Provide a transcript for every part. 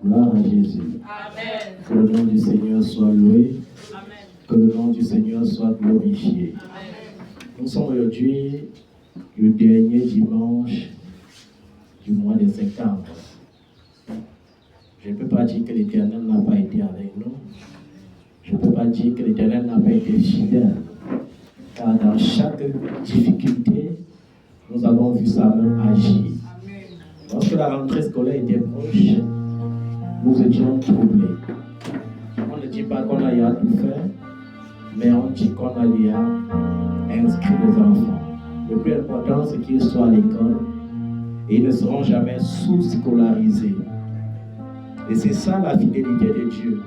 Gloire à Jésus. Amen. Que le nom du Seigneur soit loué. Amen. Que le nom du Seigneur soit glorifié. Amen. Nous sommes aujourd'hui le dernier dimanche du mois de septembre. Je ne peux pas dire que l'Éternel n'a pas été avec nous. Je ne peux pas dire que l'Éternel n'a pas été fidèle. Car dans chaque difficulté, nous avons vu sa main agir. Lorsque la rentrée scolaire était proche, nous étions troublés. On ne dit pas qu'on a eu à tout faire, mais on dit qu'on a eu à inscrire les enfants. Le plus important, c'est qu'ils soient à l'école et ils ne seront jamais sous-scolarisés. Et c'est ça la fidélité de Dieu.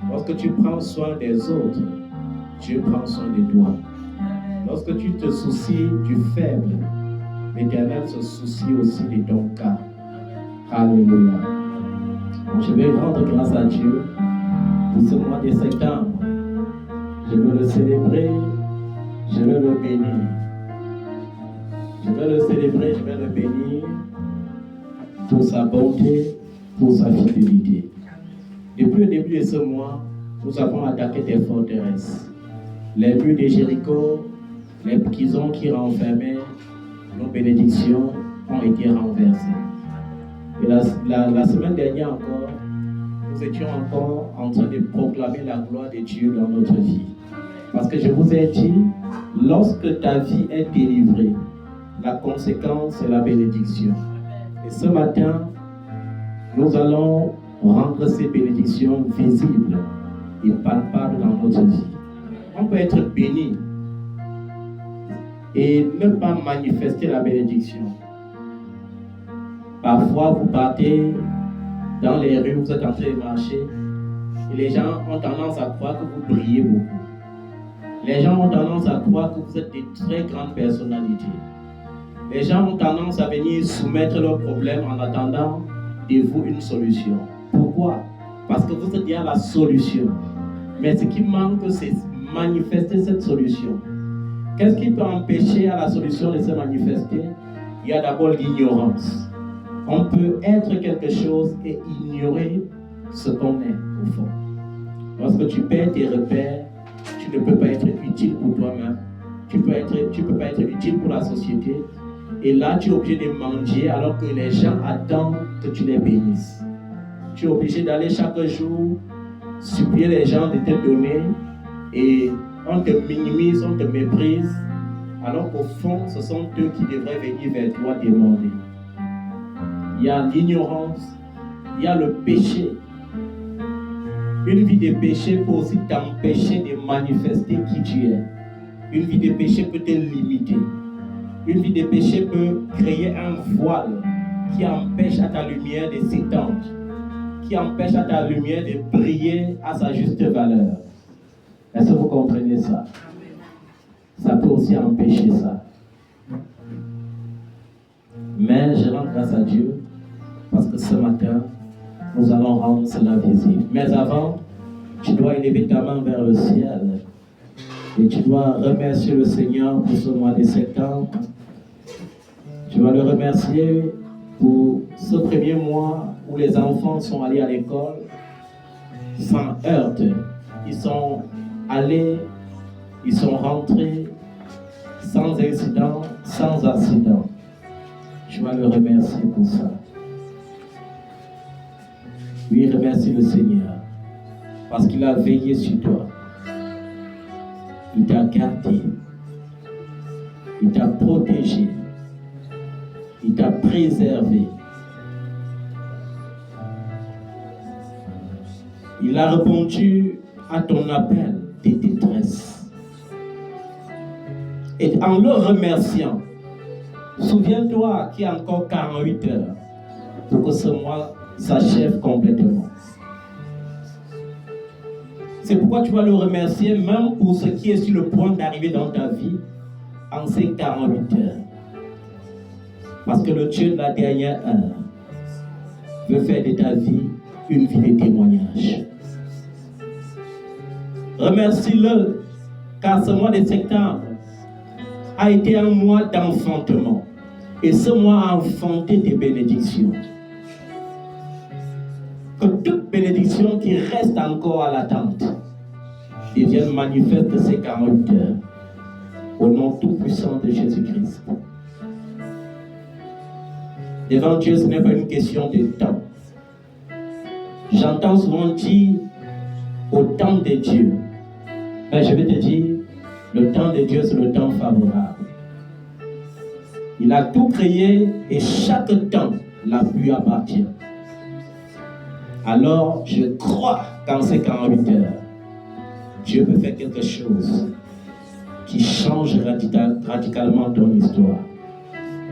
Lorsque tu prends soin des autres, Dieu prend soin de toi. Lorsque tu te soucies du faible, l'Éternel se soucie aussi de ton cas. Alléluia. Donc, je vais rendre grâce à Dieu pour ce mois de septembre. Je veux le célébrer, je veux le bénir. Je veux le célébrer, je veux le bénir pour sa bonté, pour sa fidélité. Depuis le début de ce mois, nous avons attaqué des forteresses. Les murs de Jéricho, les prisons qui renfermaient nos bénédictions ont été renversées. Et la semaine dernière encore, nous étions encore en train de proclamer la gloire de Dieu dans notre vie. Parce que je vous ai dit, lorsque ta vie est délivrée, la conséquence c'est la bénédiction. Et ce matin, nous allons rendre ces bénédictions visibles et palpables dans notre vie. On peut être béni et ne pas manifester la bénédiction. Parfois, vous partez dans les rues, vous êtes en train de marcher et les gens ont tendance à croire que vous brillez beaucoup. Les gens ont tendance à croire que vous êtes des très grandes personnalités. Les gens ont tendance à venir soumettre leurs problèmes en attendant de vous une solution. Pourquoi? Parce que vous êtes déjà la solution. Mais ce qui manque, c'est manifester cette solution. Qu'est-ce qui peut empêcher à la solution de se manifester? Il y a d'abord l'ignorance. On peut être quelque chose et ignorer ce qu'on est au fond. Lorsque tu perds tes repères, tu ne peux pas être utile pour toi-même. Tu peux pas être utile pour la société. Et là, tu es obligé de mendier alors que les gens attendent que tu les bénisses. Tu es obligé d'aller chaque jour supplier les gens de te donner et on te minimise, on te méprise, alors qu'au fond, ce sont eux qui devraient venir vers toi demander. Il y a l'ignorance, il y a le péché. Une vie de péché peut aussi t'empêcher de manifester qui tu es. Une vie de péché peut te limiter. Une vie de péché peut créer un voile qui empêche à ta lumière de s'étendre, qui empêche à ta lumière de briller à sa juste valeur. Est-ce que vous comprenez ça? Ça peut aussi empêcher ça. Mais je rends grâce à Dieu parce que ce matin, nous allons rendre cela visible. Mais avant, tu dois élever ta main vers le ciel et tu dois remercier le Seigneur pour ce mois de septembre. Tu vas le remercier pour ce premier mois où les enfants sont allés à l'école sans heurte. Ils sont allés, ils sont rentrés sans incident, sans accident. Tu vas le remercier pour ça. Oui, remercie le Seigneur parce qu'il a veillé sur toi. Il t'a gardé. Il t'a protégé. Il t'a préservé. Il a répondu à ton appel de détresse. Et en le remerciant, souviens-toi qu'il y a encore 48 heures pour que ce mois s'achève complètement. C'est pourquoi tu vas le remercier même pour ce qui est sur le point d'arriver dans ta vie en ces 48 heures. Parce que le Dieu de la dernière heure veut faire de ta vie une vie de témoignage. Remercie-le, car ce mois de septembre a été un mois d'enfantement. Et ce mois a enfanté des bénédictions. que toute bénédiction qui reste encore à l'attente devienne manifeste de ces 48 heures. Au nom tout-puissant de Jésus-Christ. Devant Dieu, ce n'est pas une question de temps. J'entends souvent dire au temps de Dieu. Mais je vais te dire, le temps de Dieu, c'est le temps favorable. Il a tout créé et chaque temps la pluie appartient. Alors, je crois qu'en ces 48 heures, Dieu peut faire quelque chose qui change radicalement ton histoire.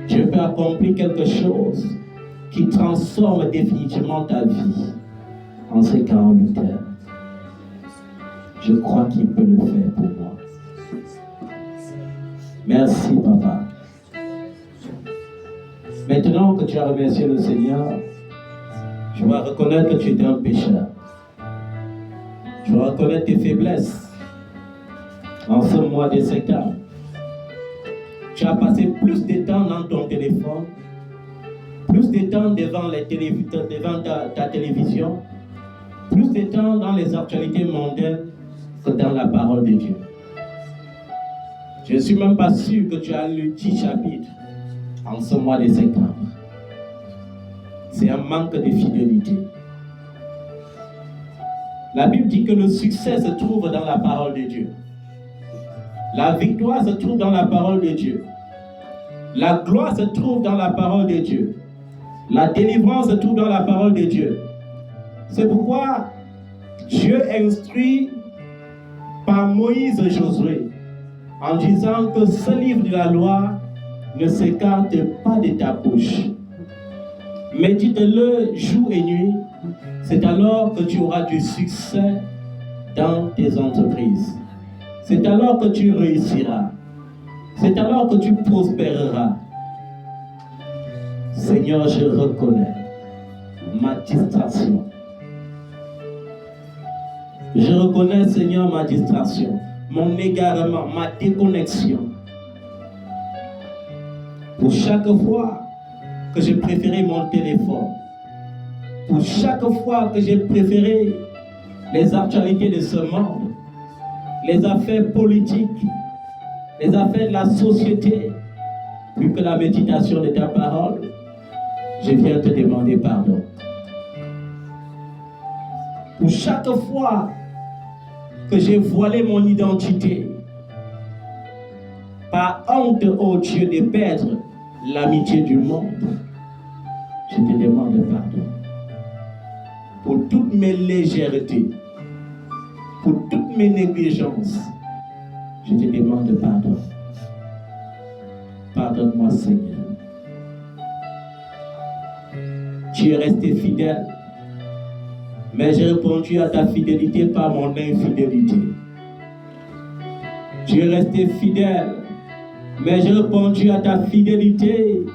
Dieu peut accomplir quelque chose qui transforme définitivement ta vie en ces 48 heures. Je crois qu'il peut le faire pour moi. Merci, Papa. Maintenant que tu as remercié le Seigneur, tu vas reconnaître que tu étais un pécheur. Tu vas reconnaître tes faiblesses. En ce mois de septembre, tu as passé plus de temps dans ton téléphone, plus de temps devant ta télévision, plus de temps dans les actualités mondaines que dans la parole de Dieu. Je ne suis même pas sûr que tu as lu 10 chapitres en ce mois de septembre. C'est un manque de fidélité. La Bible dit que le succès se trouve dans la parole de Dieu. La victoire se trouve dans la parole de Dieu. La gloire se trouve dans la parole de Dieu. La délivrance se trouve dans la parole de Dieu. C'est pourquoi Dieu instruit par Moïse et Josué en disant que ce livre de la loi ne s'écarte pas de ta bouche. Médite-le jour et nuit. C'est alors que tu auras du succès dans tes entreprises. C'est alors que tu réussiras. C'est alors que tu prospéreras. Seigneur, je reconnais ma distraction. Je reconnais, Seigneur, ma distraction, mon égarement, ma déconnexion. Pour chaque fois que j'ai préféré mon téléphone, pour chaque fois que j'ai préféré les actualités de ce monde, les affaires politiques, les affaires de la société, plus que la méditation de ta parole, je viens te demander pardon. Pour chaque fois que j'ai voilé mon identité, par honte, ô Dieu, de perdre l'amitié du monde, je te demande pardon. Pour toutes mes légèretés, pour toutes mes négligences, je te demande pardon. Pardonne-moi, Seigneur. Tu es resté fidèle, mais j'ai répondu à ta fidélité par mon infidélité. Tu es resté fidèle, mais j'ai répondu à ta fidélité,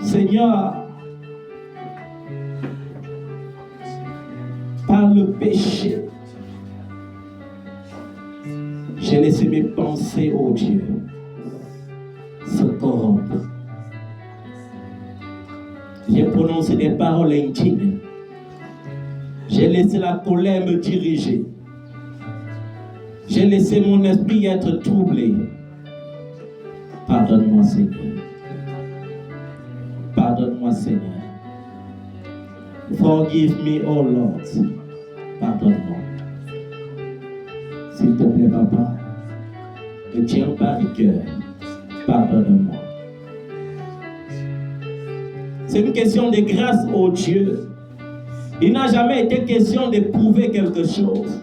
Seigneur, par le péché. J'ai laissé mes pensées, ô Dieu, se corrompre. J'ai prononcé des paroles indignes. J'ai laissé la colère me diriger. J'ai laissé mon esprit être troublé. Pardonne-moi, Seigneur. Pardonne-moi, Seigneur. Forgive me, oh Lord. Pardonne-moi. S'il te plaît, Papa, ne tiens pas rigueur. Pardonne-moi. C'est une question de grâce au Dieu. Il n'a jamais été question de prouver quelque chose.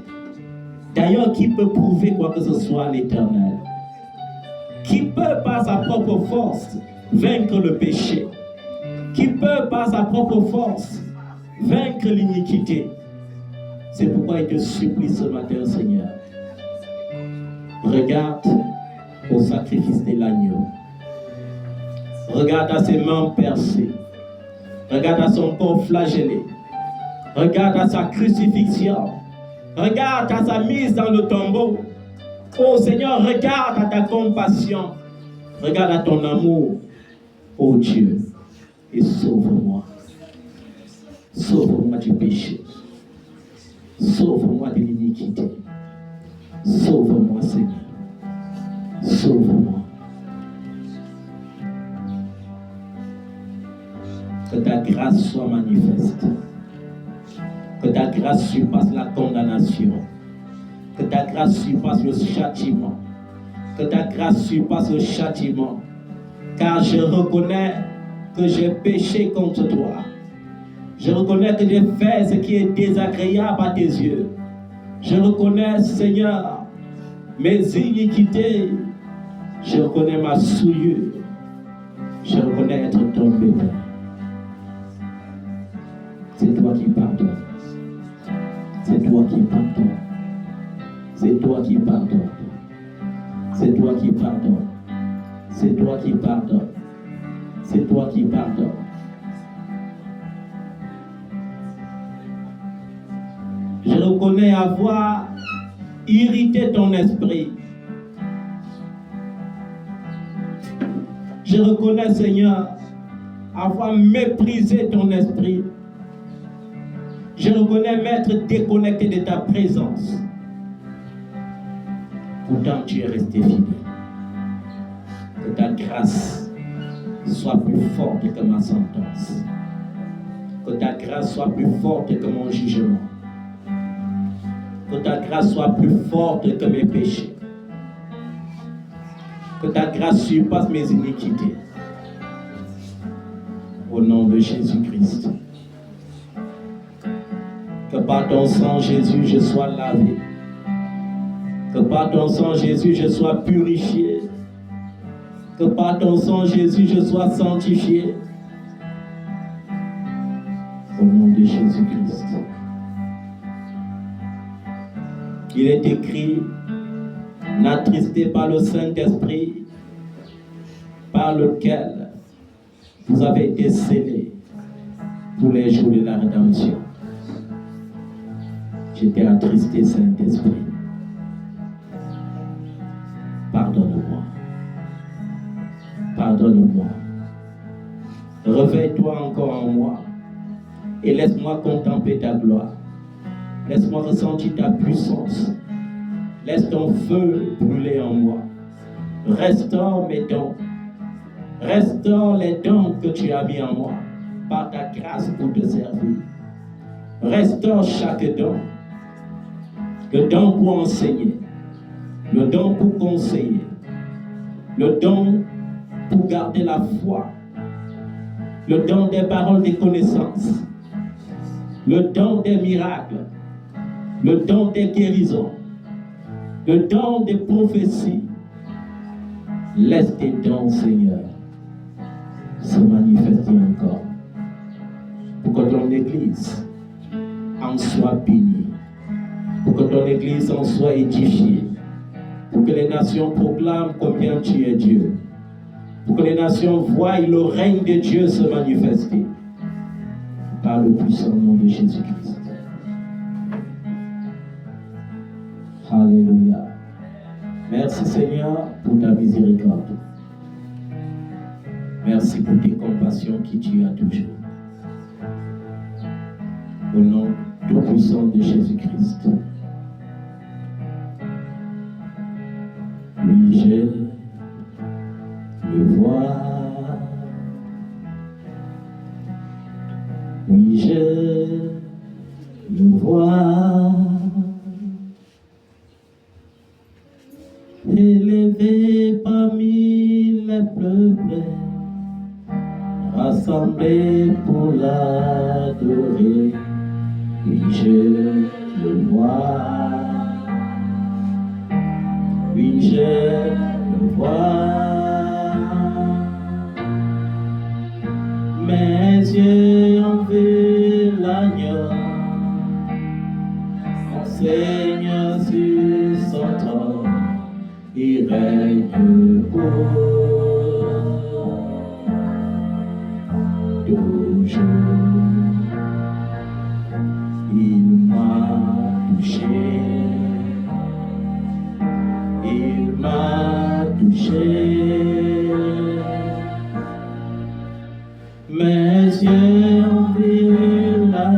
D'ailleurs, qui peut prouver quoi que ce soit à l'Éternel? Qui peut par sa propre force vaincre le péché? Qui peut par sa propre force vaincre l'iniquité? C'est pourquoi il te supplie ce matin, Seigneur. Regarde au sacrifice de l'agneau. Regarde à ses mains percées. Regarde à son corps flagellé. Regarde à sa crucifixion. Regarde à sa mise dans le tombeau. Oh Seigneur, regarde à ta compassion. Regarde à ton amour. Oh Dieu, et sauve-moi. Sauve-moi du péché. Sauve-moi de l'iniquité. Sauve-moi, Seigneur. Sauve-moi. Que ta grâce soit manifeste. Que ta grâce surpasse la condamnation. Que ta grâce surpasse le châtiment. Que ta grâce surpasse le châtiment. Car je reconnais que j'ai péché contre toi. Je reconnais que j'ai fait ce qui est désagréable à tes yeux. Je reconnais, Seigneur, mes iniquités. Je reconnais ma souillure. Je reconnais être tombé. C'est toi qui pardonnes. C'est toi qui pardonnes. C'est toi qui pardonnes. C'est toi qui pardonnes. C'est toi qui pardonnes. C'est toi qui pardonnes. Je reconnais avoir irrité ton esprit. Je reconnais, Seigneur, avoir méprisé ton esprit. Je reconnais m'être déconnecté de ta présence. Pourtant, tu es resté fidèle. Que ta grâce soit plus forte que ma sentence. Que ta grâce soit plus forte que mon jugement. Que ta grâce soit plus forte que mes péchés. Que ta grâce surpasse mes iniquités. Au nom de Jésus-Christ. Que par ton sang, Jésus, je sois lavé. Que par ton sang, Jésus, je sois purifié. Que par ton sang, Jésus, je sois sanctifié. Au nom de Jésus-Christ. Il est écrit, n'attristé par le Saint-Esprit, par lequel vous avez été scellés pour les jours de la rédemption. J'étais attristé, Saint-Esprit. Pardonne-moi. Pardonne-moi. Réveille-toi encore en moi et laisse-moi contempler ta gloire. Laisse-moi ressentir ta puissance. Laisse ton feu brûler en moi. Restaure mes dons. Restaure les dons que tu as mis en moi par ta grâce pour te servir. Restaure chaque don. Le don pour enseigner. Le don pour conseiller. Le don pour garder la foi. Le don des paroles de connaissance. Le don des miracles. Le don des guérisons. Le don des prophéties. Laisse tes dons, Seigneur, se manifester encore. Pour que ton Église en soit bénie. Pour que ton Église en soit édifiée. Pour que les nations proclament combien tu es Dieu. Pour que les nations voient le règne de Dieu se manifester. Par le puissant nom de Jésus-Christ. Alléluia. Merci Seigneur pour ta miséricorde. Merci pour tes compassions qui tu as toujours. Au nom tout puissant de Jésus-Christ. Oui, je le vois. Oui, je le vois. Élevé parmi les peuples, rassemblés pour l'adorer. Oui, je le vois. Oui, je le vois. Mes yeux ont vu l'agneau, mon Seigneur sur son trône. Il règne pour toujours. Il m'a touché. Il m'a touché. Mes yeux ont vu la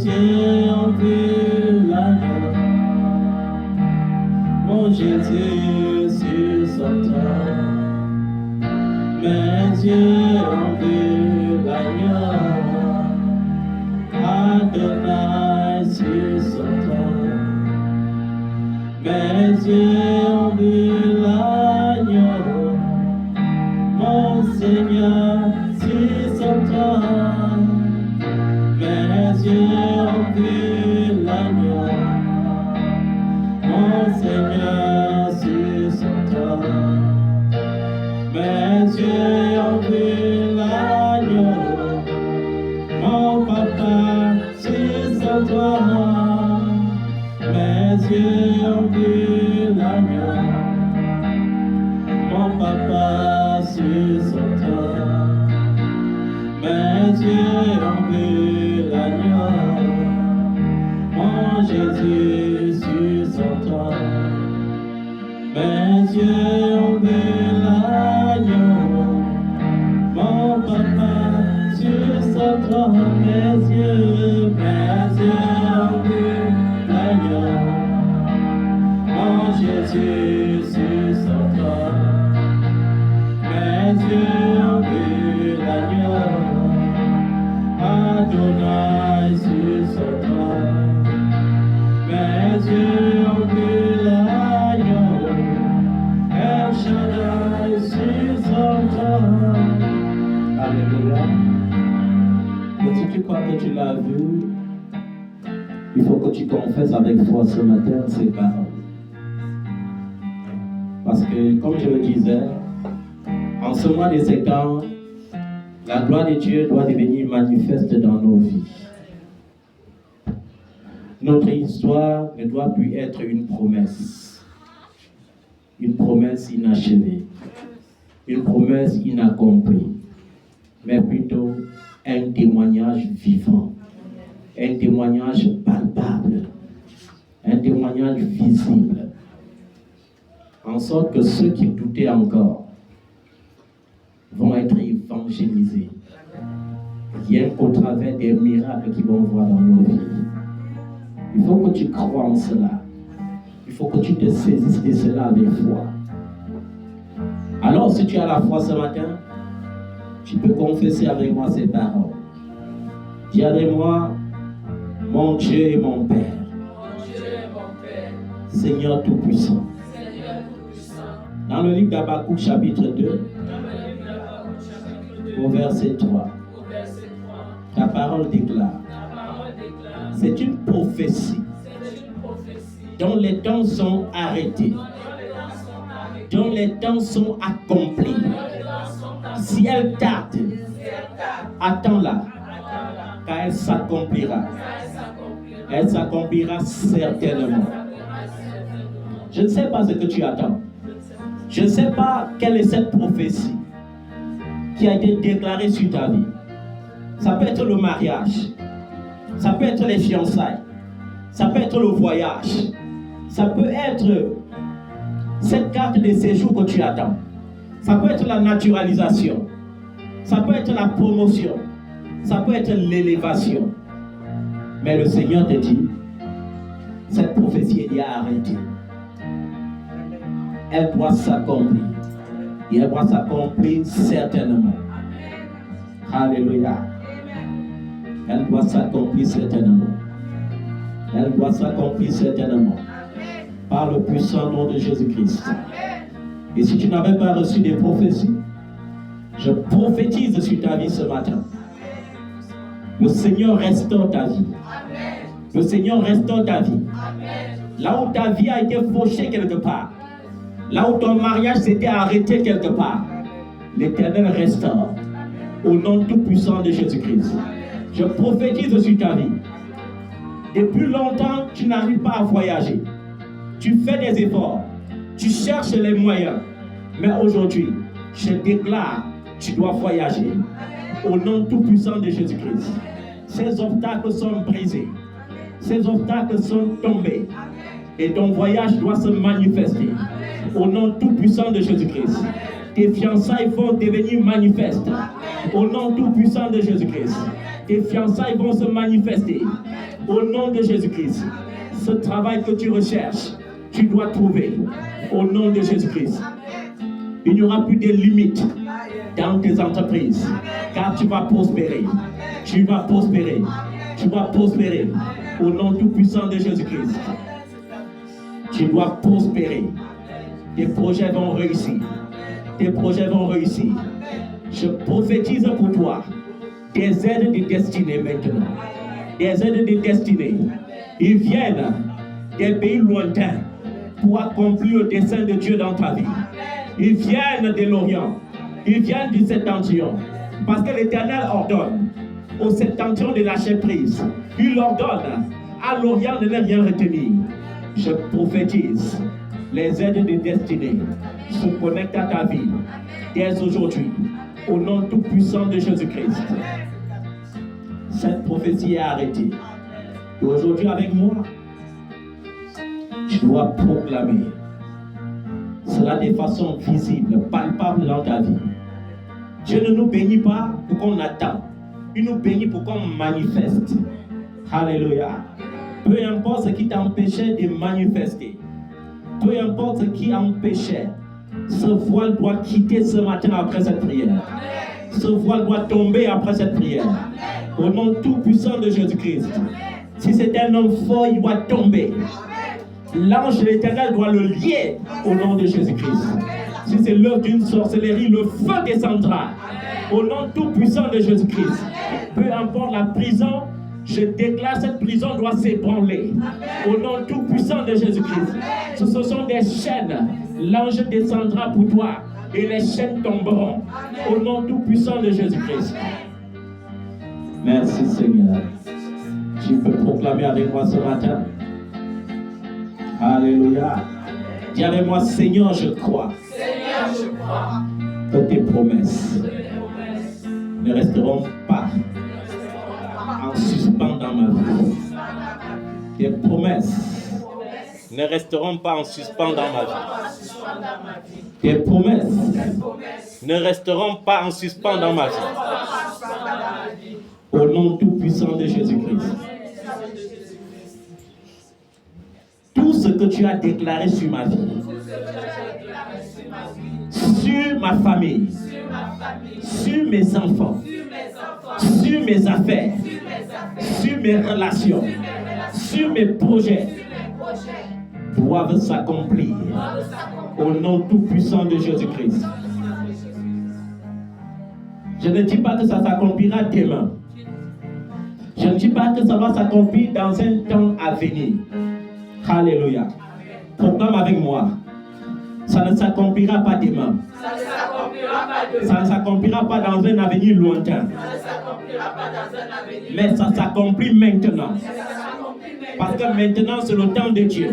yeux ont vu l'agneau, mon Jésus sur son trône. Mes yeux ont vu l'agneau, Adonai sur son trône. Mes yeux ont vu l'agneau, mon Seigneur sur son trône. Mes yeux ont vu l'agneau, mon Seigneur sur son trône. Mes yeux ont vu l'agneau, mon papa sur son trône. Mes yeux ont vu l'agneau, mon papa sur son trône. Mes yeux ont vu l'agneau, mon Jésus sur son trône. Mes yeux ont vu l'agneau, mon papa sur son trône. Mes yeux ont vu l'agneau, mon Jésus sur son trône. Mes yeux ont vu l'agneau, Adonai sur son trône. Mes yeux ont vu l'agneau, El Shaddai sur son trône. Alléluia. Et si tu crois que tu l'as vu, il faut que tu confesses avec foi ce matin ces paroles. Parce que, comme je le disais, en ce mois de septembre, la gloire de Dieu doit devenir manifeste dans nos vies. Notre histoire ne doit plus être une promesse inachevée, une promesse inaccomplie, mais plutôt un témoignage vivant, un témoignage palpable, un témoignage visible, en sorte que ceux qui doutaient encore vont être évangélisés, rien qu'au travers des miracles qu'ils vont voir dans nos vies. Il faut que tu crois en cela. Il faut que tu te saisisses de cela avec foi. Alors, si tu as la foi ce matin, tu peux confesser avec moi ces paroles. Dis avec moi, mon Dieu et mon Père, Seigneur Tout-Puissant. Dans le livre d'Habakkuk, chapitre 2, au verset 3, ta parole déclare, c'est une prophétie dont les temps sont arrêtés, dont les temps sont accomplis. Si elle tarde, attends-la, car elle s'accomplira. Elle s'accomplira certainement. Je ne sais pas ce que tu attends. Je ne sais pas quelle est cette prophétie qui a été déclarée sur ta vie. Ça peut être le mariage, ça peut être les fiançailles, ça peut être le voyage, ça peut être cette carte de séjour que tu attends, ça peut être la naturalisation, ça peut être la promotion, ça peut être l'élévation. Mais le Seigneur te dit, cette prophétie est arrêtée. Elle doit s'accomplir. Et elle doit s'accomplir certainement. Alléluia. Elle doit s'accomplir certainement. Elle doit s'accomplir certainement. Par le puissant nom de Jésus-Christ. Et si tu n'avais pas reçu des prophéties, je prophétise sur ta vie ce matin. Le Seigneur restaure ta vie. Le Seigneur restaure ta vie. Là où ta vie a été fauchée quelque part, là où ton mariage s'était arrêté quelque part, l'Éternel restaure. Au nom tout-puissant de Jésus-Christ. Je prophétise sur ta vie. Depuis longtemps, tu n'arrives pas à voyager. Tu fais des efforts. Tu cherches les moyens. Mais aujourd'hui, je déclare, tu dois voyager. Au nom tout-puissant de Jésus-Christ. Ces obstacles sont brisés. Ces obstacles sont tombés. Et ton voyage doit se manifester. Au nom tout-puissant de Jésus-Christ. Tes fiançailles vont devenir manifestes. Au nom tout-puissant de Jésus-Christ. Tes fiançailles vont se manifester. Au nom de Jésus-Christ, ce travail que tu recherches, tu dois trouver. Au nom de Jésus-Christ. Il n'y aura plus de limites dans tes entreprises, car tu vas prospérer. Tu vas prospérer. Tu vas prospérer. Au nom tout-puissant de Jésus-Christ. Tu dois prospérer. Tes projets vont réussir. Tes projets vont réussir. Je prophétise pour toi des aides de destinée maintenant. Des aides de destinée. Ils viennent des pays lointains pour accomplir le dessein de Dieu dans ta vie. Ils viennent de l'Orient. Ils viennent du septentrion. Parce que l'Éternel ordonne au septentrion de lâcher prise. Il ordonne à l'Orient de ne rien retenir. Je prophétise. Les aides de destinée se connectent à ta vie dès aujourd'hui. Au nom tout-puissant de Jésus-Christ. Cette prophétie est arrêtée. Et aujourd'hui avec moi, tu dois proclamer cela de façon visible, palpable dans ta vie. Dieu ne nous bénit pas pour qu'on attend. Il nous bénit pour qu'on manifeste. Alléluia. Peu importe ce qui t'empêchait de manifester. Peu importe ce qui empêchait. Ce voile doit quitter ce matin après cette prière. Ce voile doit tomber après cette prière. Au nom tout-puissant de Jésus-Christ. Si c'est un homme fort, il doit tomber. L'ange de l'Éternel doit le lier au nom de Jésus-Christ. Si c'est l'œuvre d'une sorcellerie, le feu descendra. Au nom tout-puissant de Jésus-Christ. Peu importe la prison, je déclare cette prison doit s'ébranler. Au nom tout-puissant de Jésus-Christ. Ce sont des chaînes. L'ange descendra pour toi et les chaînes tomberont. Au nom tout-puissant de Jésus-Christ. Merci Seigneur. Tu peux proclamer avec moi ce matin. Alléluia. Dis avec moi, Seigneur, je crois. Seigneur, je crois. Que tes promesses ne resteront pas en suspens dans ma vie. Tes promesses ne resteront pas en suspens dans ma vie. Tes promesses ne resteront pas en suspens dans ma vie. Au nom tout-puissant de Jésus-Christ. Tout ce que tu as déclaré sur ma vie, sur ma famille, sur mes enfants, sur mes affaires, sur mes relations, sur mes projets, doivent s'accomplir au nom tout-puissant de Jésus-Christ. Je ne dis pas que ça s'accomplira demain. Je ne dis pas que ça va s'accomplir dans un temps à venir. Alléluia. Proclame avec moi. Ça ne s'accomplira pas demain. Ça ne s'accomplira pas dans un avenir lointain. Mais ça s'accomplit maintenant. Parce que maintenant c'est le temps de Dieu.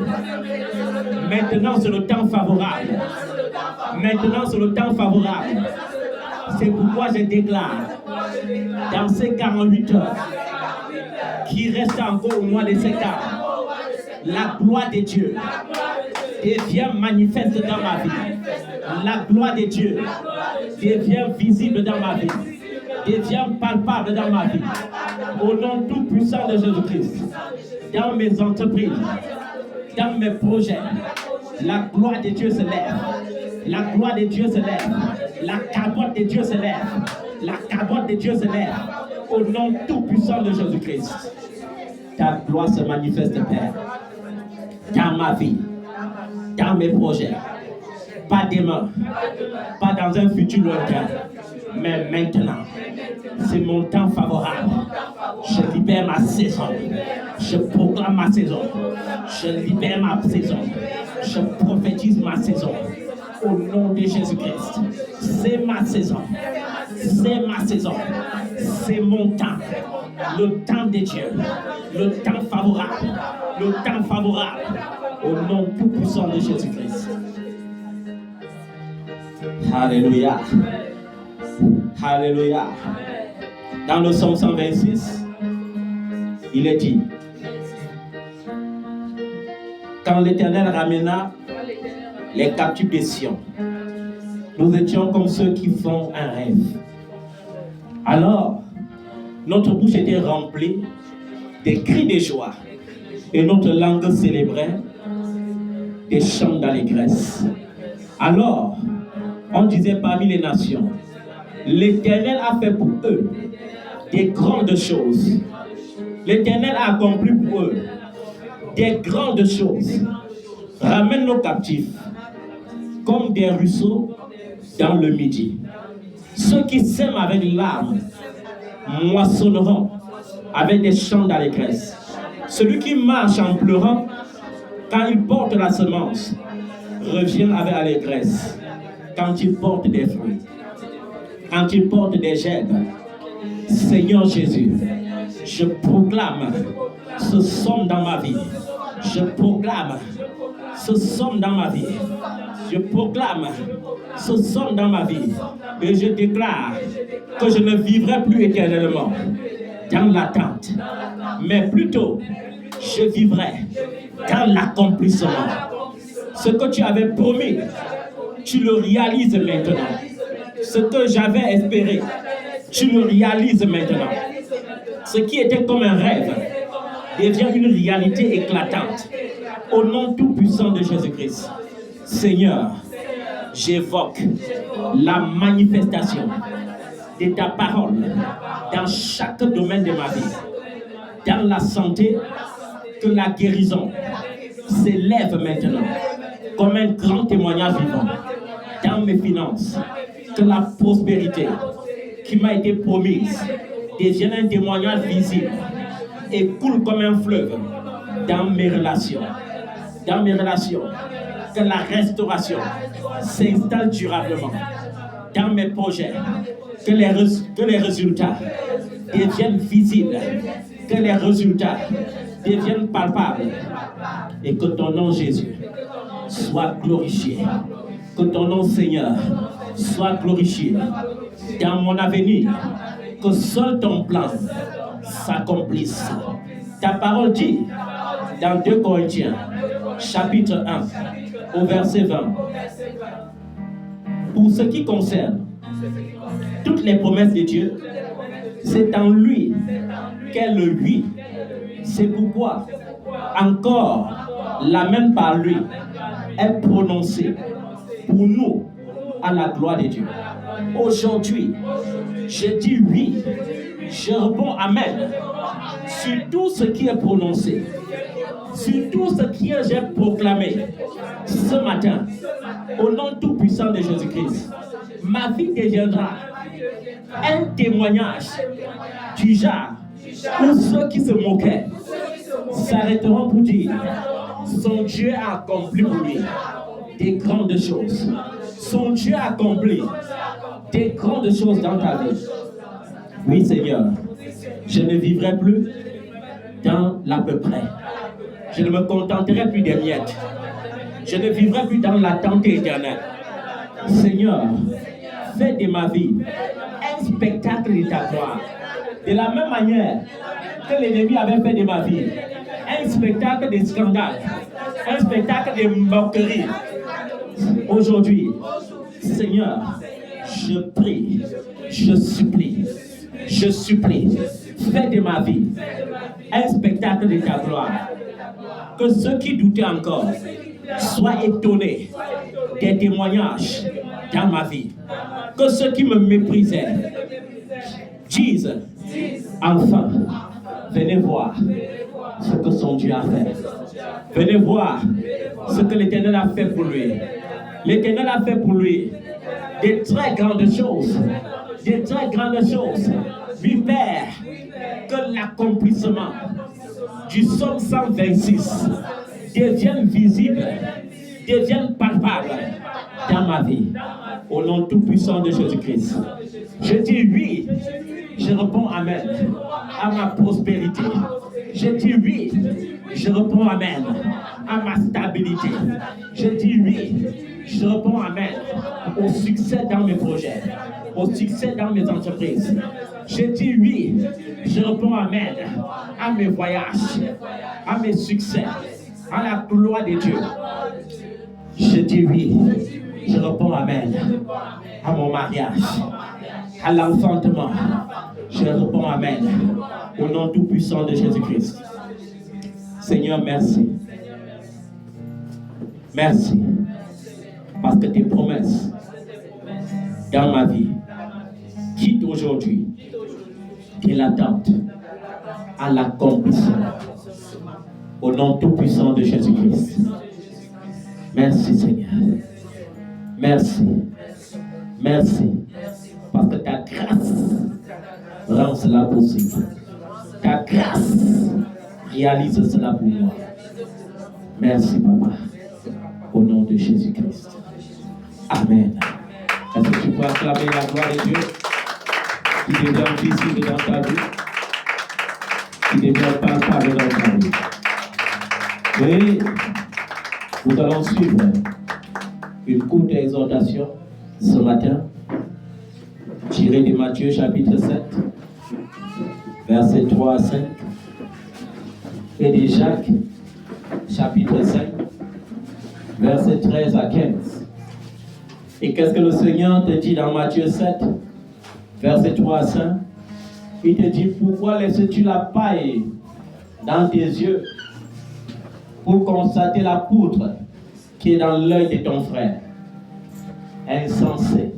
Maintenant c'est le temps favorable. Maintenant c'est le temps favorable. C'est pourquoi je déclare dans ces 48 heures qui restent encore au mois de septembre. La gloire de Dieu devient manifeste dans ma vie. La gloire de Dieu devient visible dans ma vie. Devient palpable dans ma vie. Au nom tout puissant de Jésus-Christ. Dans mes entreprises, dans mes projets, la gloire de Dieu se lève. La gloire de Dieu se lève. La capote de Dieu se lève. La capote de Dieu se lève. Au nom tout puissant de Jésus-Christ. Ta gloire se manifeste, Père. Dans ma vie, dans mes projets, pas demain, pas dans un futur lointain, mais maintenant. C'est mon temps favorable. Je libère ma saison. Je proclame ma saison. Je libère ma saison. Je prophétise ma saison. Au nom de Jésus-Christ. C'est ma saison. C'est ma saison. C'est mon temps. Le temps de Dieu. Le temps favorable. Le temps favorable. Au nom tout-puissant de Jésus-Christ. Alléluia. Alléluia. Dans le psaume 126, il est dit, quand l'Éternel ramena les captifs de Sion, nous étions comme ceux qui font un rêve. Alors, notre bouche était remplie des cris de joie. Et notre langue célébrait des chants d'allégresse. Alors, on disait parmi les nations, l'Éternel a fait pour eux des grandes choses. L'Éternel a accompli pour eux des grandes choses. Ramène nos captifs comme des ruisseaux dans le midi. Ceux qui sèment avec larmes moissonneront avec des chants d'allégresse. Celui qui marche en pleurant, quand il porte la semence, revient avec allégresse. Quand il porte des fruits, quand il porte des gerbes. Seigneur Jésus, je proclame ce somme dans ma vie. Je proclame ce somme dans ma vie. Je proclame ce somme dans ma vie. Et je déclare que je ne vivrai plus éternellement dans l'attente, mais plutôt je vivrai dans l'accomplissement. Ce que tu avais promis, tu le réalises maintenant. Ce que j'avais espéré, tu le réalises maintenant. Ce qui était comme un rêve devient une réalité éclatante. Au nom tout-puissant de Jésus-Christ. Seigneur, j'évoque la manifestation de ta parole dans chaque domaine de ma vie. Dans la santé, que la guérison s'élève maintenant comme un grand témoignage vivant. Dans mes finances, que la prospérité qui m'a été promise devienne un témoignage visible et coule comme un fleuve dans mes relations. Dans mes relations, que la restauration s'installe durablement. Dans mes projets, que les résultats deviennent visibles, que les résultats deviennent palpables et que ton nom Jésus soit glorifié. Que ton nom Seigneur soit glorifié dans mon avenir, que seul ton plan s'accomplisse. Ta parole dit dans 2 Corinthiens chapitre 1 au verset 20, pour ce qui concerne toutes les promesses de Dieu, c'est en lui qu'est le oui. C'est pourquoi encore l'amen par lui est prononcé pour nous à la gloire de Dieu. Aujourd'hui, je dis oui, je réponds amen sur tout ce qui est prononcé, sur tout ce que j'ai proclamé ce matin, au nom tout-puissant de Jésus-Christ. Ma vie deviendra un témoignage du genre où ceux qui se moquaient s'arrêteront pour dire: son Dieu a accompli pour lui des grandes choses. Son Dieu a accompli des grandes choses dans ta vie. Oui, Seigneur, je ne vivrai plus dans l'à peu près. Je ne me contenterai plus des miettes. Je ne vivrai plus dans l'attente éternelle. Seigneur, fais de ma vie un spectacle de ta gloire. De la même manière que l'ennemi avait fait de ma vie un spectacle de scandale, un spectacle de moquerie. Aujourd'hui, Seigneur, je prie, je supplie, fais de ma vie un spectacle de ta gloire. Que ceux qui doutaient encore soient étonnés des témoignages dans ma vie. Que ceux qui me méprisaient disent: enfin, venez voir ce que son Dieu a fait. Venez voir ce que l'Éternel a fait pour lui. L'Éternel a fait pour lui des très grandes choses. Des très grandes choses. Oui, Père, que l'accomplissement du psaume 126 devienne visible, devienne palpable dans ma vie. Au nom tout-puissant de Jésus-Christ. Je dis oui, je réponds amen à ma prospérité. Je dis oui, je réponds amen à ma stabilité. Je dis oui, je réponds amen au succès dans mes projets, au succès dans mes entreprises. Je dis oui, je réponds amen à mes voyages, à mes succès, à la gloire de Dieu. Je dis oui, je réponds amen à mon mariage, à l'enfantement, Je réponds Amen. Au nom tout-puissant de Jésus-Christ. Seigneur, merci. Merci. Parce que tes promesses dans ma vie quittent aujourd'hui de l'attente à l'accomplissement. Au nom tout-puissant de Jésus-Christ. Merci Seigneur. Merci. Merci. Parce que ta grâce rend cela possible. Ta grâce réalise cela pour moi. Merci Papa. Au nom de Jésus-Christ. Amen. Est-ce que tu peux acclamer la gloire de Dieu qui devient visible dans ta vie, qui devient palpable dans ta vie? Et nous allons suivre une courte exhortation ce matin, tirée de Matthieu chapitre 7, versets 3 à 5, et de Jacques chapitre 5, versets 13 à 15. Et qu'est-ce que le Seigneur te dit dans Matthieu 7, versets 3 à 5? Il te dit, pourquoi laisses-tu la paille dans tes yeux pour constater la poutre qui est dans l'œil de ton frère? Insensé.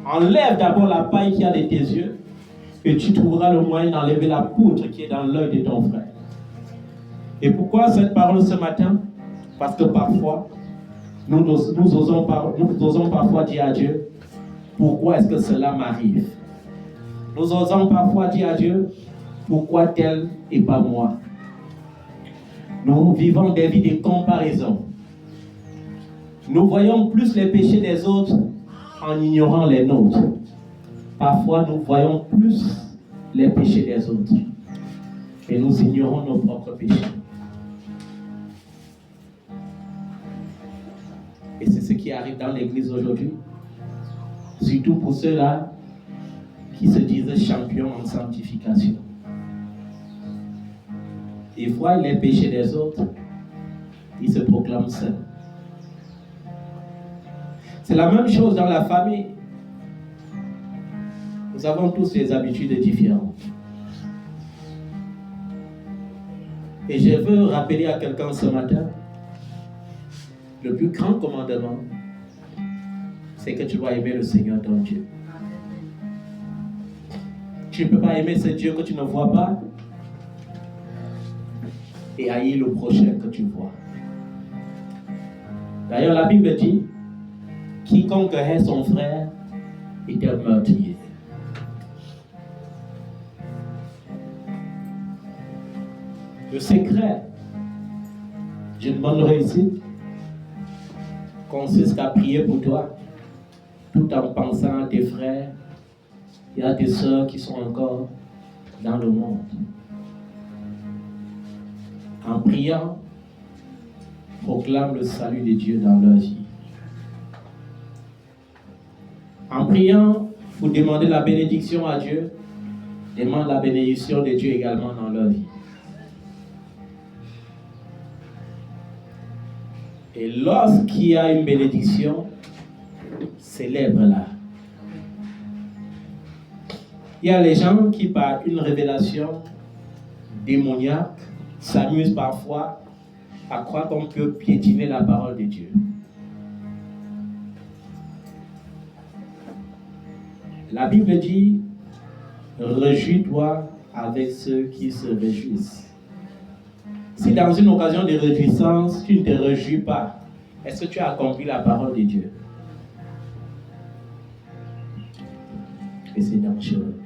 Enlève d'abord la paille qui a de tes yeux et tu trouveras le moyen d'enlever la poutre qui est dans l'œil de ton frère. Et pourquoi cette parole ce matin? Parce que parfois, nous osons parfois dire à Dieu, pourquoi est-ce que cela m'arrive? Nous osons parfois dire à Dieu, pourquoi tel et pas moi? Nous vivons des vies de comparaison. Nous voyons plus les péchés des autres en ignorant les nôtres. Parfois, nous voyons plus les péchés des autres et nous ignorons nos propres péchés. Et c'est ce qui arrive dans l'église aujourd'hui. Surtout pour ceux-là qui se disent champions en sanctification. Ils voient les péchés des autres, ils se proclament saints. C'est la même chose dans la famille. Nous avons tous des habitudes différentes. Et je veux rappeler à quelqu'un ce matin, le plus grand commandement, c'est que tu dois aimer le Seigneur ton Dieu. Tu ne peux pas aimer ce Dieu que tu ne vois pas et haïr le prochain que tu vois. D'ailleurs, la Bible dit, quiconque hait son frère est un meurtrier. Le secret d'une bonne réussite consiste à prier pour toi, tout en pensant à tes frères et à tes sœurs qui sont encore dans le monde. En priant, proclame le salut de Dieu dans leur vie. En priant, vous demandez la bénédiction à Dieu, demande la bénédiction de Dieu également dans leur vie. Et lorsqu'il y a une bénédiction, célèbre-la. Il y a les gens qui, par une révélation démoniaque, s'amusent parfois à croire qu'on peut piétiner la parole de Dieu. La Bible dit, réjouis-toi avec ceux qui se réjouissent. Si dans une occasion de réjouissance, tu ne te réjouis pas, est-ce que tu as accompli la parole de Dieu? Et c'est dangereux.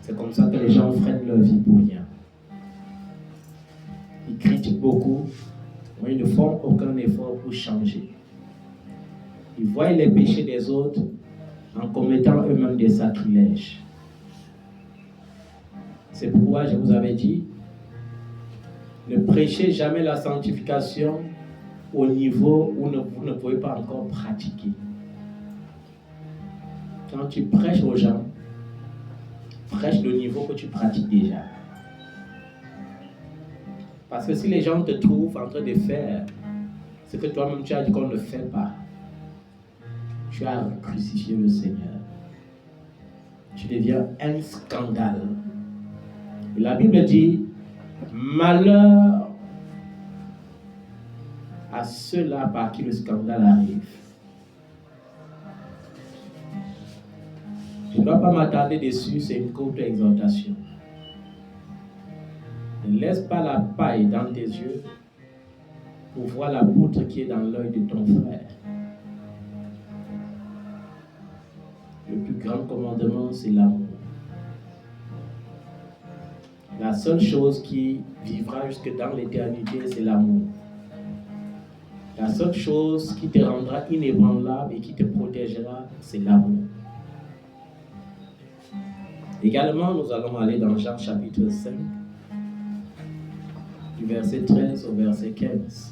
C'est comme ça que les gens freinent leur vie pour rien. Ils critiquent beaucoup, mais ils ne font aucun effort pour changer. Ils voient les péchés des autres en commettant eux-mêmes des sacrilèges. C'est pourquoi je vous avais dit, ne prêchez jamais la sanctification au niveau où vous ne pouvez pas encore pratiquer. Quand tu prêches aux gens, prêche le niveau que tu pratiques déjà. Parce que si les gens te trouvent en train de faire ce que toi-même tu as dit qu'on ne fait pas, tu as crucifié le Seigneur. tu deviens un scandale. Et la Bible dit, malheur à ceux-là par qui le scandale arrive. Je ne dois pas m'attarder dessus, c'est une courte exhortation. Ne laisse pas la paille dans tes yeux pour voir la poutre qui est dans l'œil de ton frère. Le plus grand commandement, c'est l'amour. La seule chose qui vivra jusque dans l'éternité, c'est l'amour. La seule chose qui te rendra inébranlable et qui te protégera, c'est l'amour. Également, nous allons aller dans Jean chapitre 5, du verset 13 au verset 15.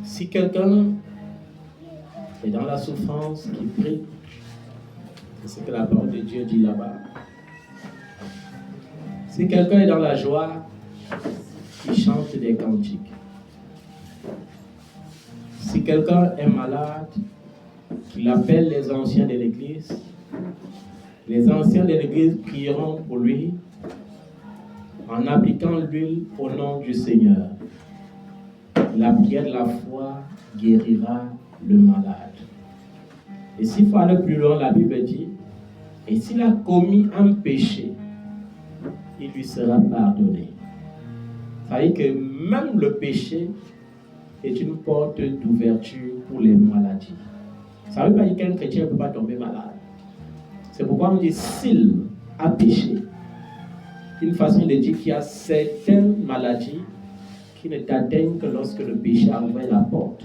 Si quelqu'un est dans la souffrance, qu'il prie, c'est ce que la parole de Dieu dit là-bas. Si quelqu'un est dans la joie, qu'il chante des cantiques. Si quelqu'un est malade, qu'il appelle les anciens de l'église. Les anciens de l'église prieront pour lui en appliquant l'huile au nom du Seigneur. La prière de la foi guérira le malade. Et s'il faut aller plus loin, la Bible dit, et s'il a commis un péché, il lui sera pardonné. Ça veut dire que même le péché est une porte d'ouverture pour les maladies. Ça ne veut pas dire qu'un chrétien ne peut pas tomber malade. C'est pourquoi on dit s'il a péché. Une façon de dire qu'il y a certaines maladies qui ne t'atteignent que lorsque le péché a ouvert la porte.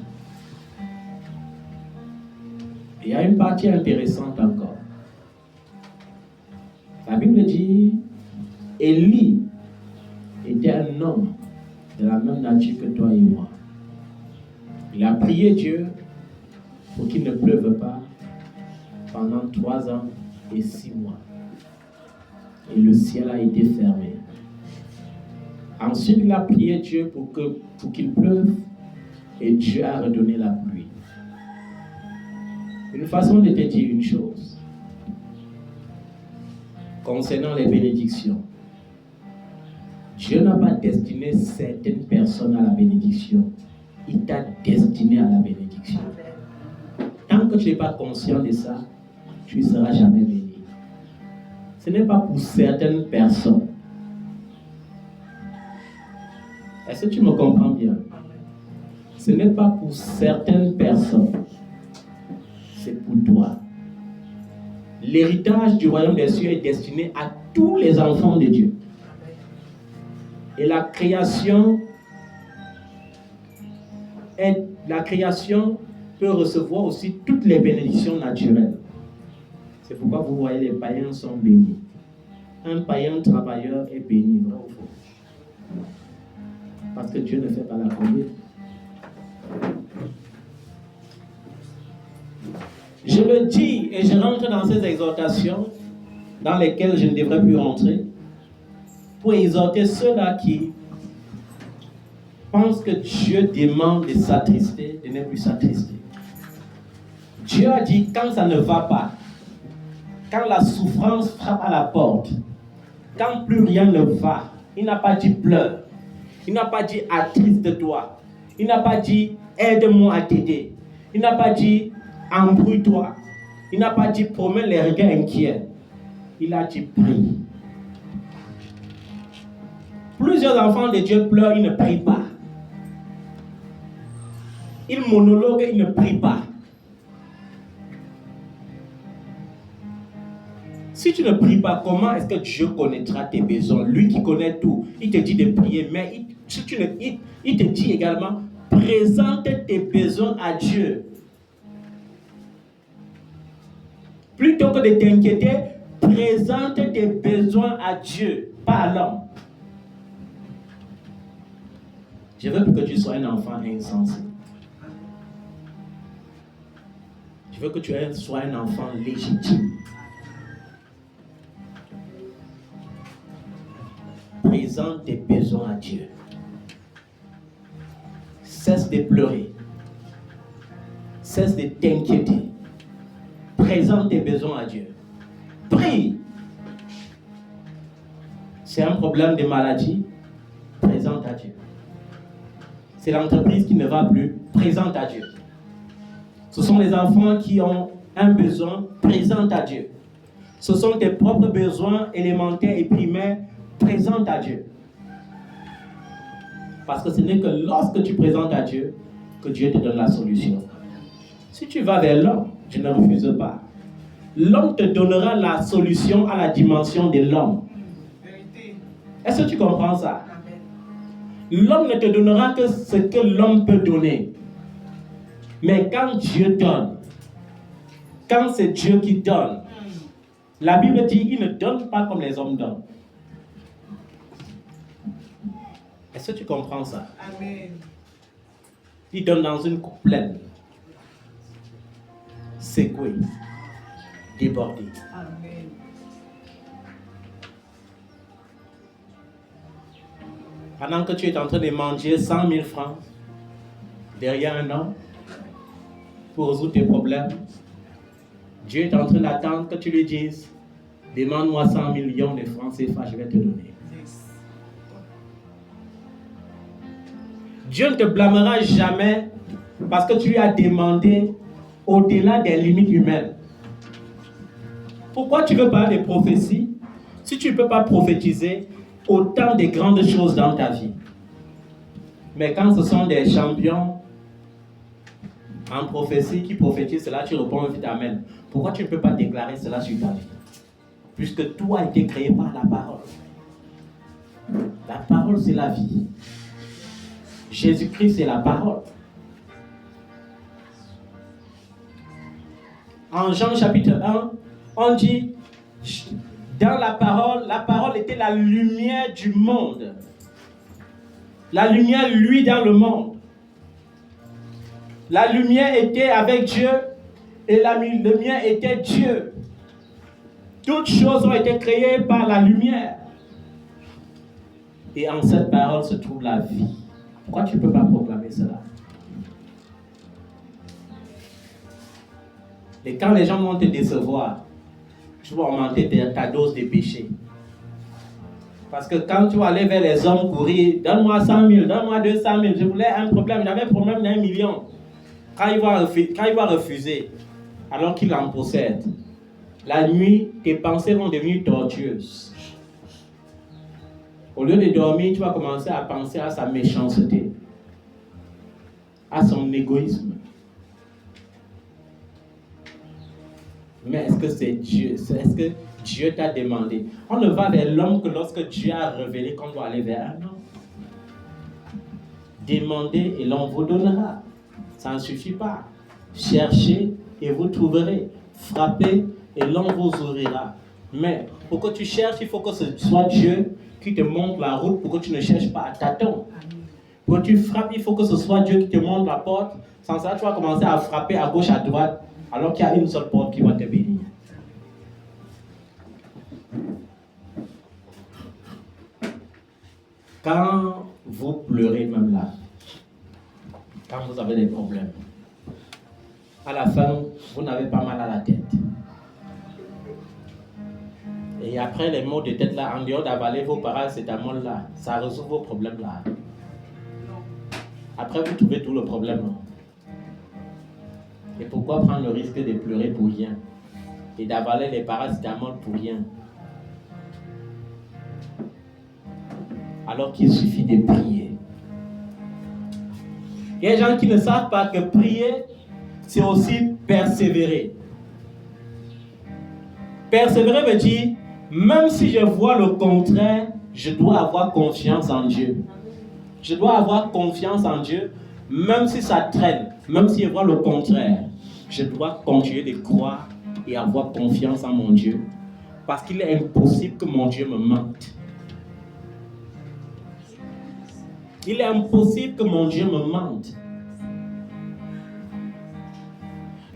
Et il y a une partie intéressante encore. La Bible dit, Élie était un homme de la même nature que toi et moi. Il a prié Dieu pour qu'il ne pleuve pas pendant 3 ans et 6 mois. Et le ciel a été fermé. Ensuite, il a prié Dieu pour qu'il pleuve et Dieu a redonné la pluie. Une façon de te dire une chose concernant les bénédictions. Dieu n'a pas destiné certaines personnes à la bénédiction. Il t'a destiné à la bénédiction. Tant que tu n'es pas conscient de ça, tu ne seras jamais béni. Ce n'est pas pour certaines personnes. Est-ce que tu me comprends bien? Ce n'est pas pour certaines personnes. C'est pour toi. L'héritage du royaume des cieux est destiné à tous les enfants de Dieu. Et la création peut recevoir aussi toutes les bénédictions naturelles. C'est pourquoi vous voyez les païens sont bénis. Un païen travailleur est béni, vrai ou faux? Parce que Dieu ne fait pas la conduite. Je le dis et je rentre dans ces exhortations dans lesquelles je ne devrais plus rentrer pour exhorter ceux-là qui pensent que Dieu demande de s'attrister, de ne plus s'attrister. Dieu a dit quand ça ne va pas, quand la souffrance frappe à la porte, quand plus rien ne va, il n'a pas dit pleure, il n'a pas dit attriste-toi, il n'a pas dit aide-moi à t'aider, il n'a pas dit embrouille-toi, il n'a pas dit promets les regards inquiets, il a dit prie. Plusieurs enfants de Dieu pleurent, ils ne prient pas. Ils monologuent, ils ne prient pas. Si tu ne pries pas, comment est-ce que Dieu connaîtra tes besoins? Lui qui connaît tout, il te dit de prier, mais il te dit également, présente tes besoins à Dieu. Plutôt que de t'inquiéter, présente tes besoins à Dieu, pas à l'homme. Je veux que tu sois un enfant insensé. Je veux que tu sois un enfant légitime. Présente tes besoins à Dieu. Cesse de pleurer. cesse de t'inquiéter. Présente tes besoins à Dieu. Prie. C'est un problème de maladie, présente à Dieu. C'est l'entreprise qui ne va plus, présente à Dieu. Ce sont les enfants qui ont un besoin, présente à Dieu. Ce sont tes propres besoins élémentaires et primaires, présente à Dieu. Parce que ce n'est que lorsque tu présentes à Dieu que Dieu te donne la solution. Si tu vas vers l'homme, je ne refuse pas. L'homme te donnera la solution à la dimension de l'homme. Est-ce que tu comprends ça? L'homme ne te donnera que ce que l'homme peut donner. Mais quand Dieu donne, quand c'est Dieu qui donne, la Bible dit qu'il ne donne pas comme les hommes donnent. Est-ce que tu comprends ça? Amen. Il donne dans une coupe pleine, secouée, débordée. Amen. Pendant que tu es en train de manger 100 000 francs derrière un homme pour résoudre tes problèmes, Dieu est en train d'attendre que tu lui dises, demande-moi 100 millions de francs CFA, je vais te donner. Dieu ne te blâmera jamais parce que tu lui as demandé au-delà des limites humaines. Pourquoi tu veux parler de prophétie si tu ne peux pas prophétiser autant de grandes choses dans ta vie? Mais quand ce sont des champions en prophétie qui prophétisent cela, tu réponds vite amen. Pourquoi tu ne peux pas déclarer cela sur ta vie? Puisque tout a été créé par la parole. La parole, c'est la vie. Jésus-Christ, c'est la parole. En Jean chapitre 1, on dit, dans la parole était la lumière du monde. La lumière, lui, dans le monde. La lumière était avec Dieu et la lumière était Dieu. Toutes choses ont été créées par la lumière. Et en cette parole se trouve la vie. Pourquoi tu ne peux pas proclamer cela? Et quand les gens vont te décevoir, tu vas augmenter ta dose de péché. Parce que quand tu vas aller vers les hommes courir, donne-moi 100 000, donne-moi 200 000, je voulais un problème, j'avais un problème d'1 million. Quand il va refuser, alors qu'il en possède, la nuit, tes pensées vont devenir tortueuses. Au lieu de dormir, tu vas commencer à penser à sa méchanceté, à son égoïsme. Mais est-ce que c'est Dieu? Est-ce que Dieu t'a demandé? On ne va vers l'homme que lorsque Dieu a révélé qu'on doit aller vers un homme. Demandez et l'on vous donnera. Ça ne suffit pas. Cherchez et vous trouverez. Frappez et l'on vous ouvrira. Mais pour que tu cherches, il faut que ce soit Dieu qui te montre la route pour que tu ne cherches pas à tâtons. Pour que tu frappes, il faut que ce soit Dieu qui te montre la porte. Sans ça, tu vas commencer à frapper à gauche, à droite, alors qu'il y a une seule porte qui va te bénir. Quand vous pleurez même là, quand vous avez des problèmes, à la fin, vous n'avez pas mal à la tête. Et après les maux de tête là, en dehors d'avaler vos paracétamol là, ça résout vos problèmes là. Après, vous trouvez tout le problème. Et pourquoi prendre le risque de pleurer pour rien et d'avaler les paracétamol pour rien? Alors qu'il suffit de prier. Il y a des gens qui ne savent pas que prier, c'est aussi persévérer. Persévérer veut dire, même si je vois le contraire, je dois avoir confiance en Dieu. Je dois avoir confiance en Dieu, même si ça traîne, même si je vois le contraire. Je dois continuer de croire et avoir confiance en mon Dieu, parce qu'il est impossible que mon Dieu me mente. Il est impossible que mon Dieu me mente.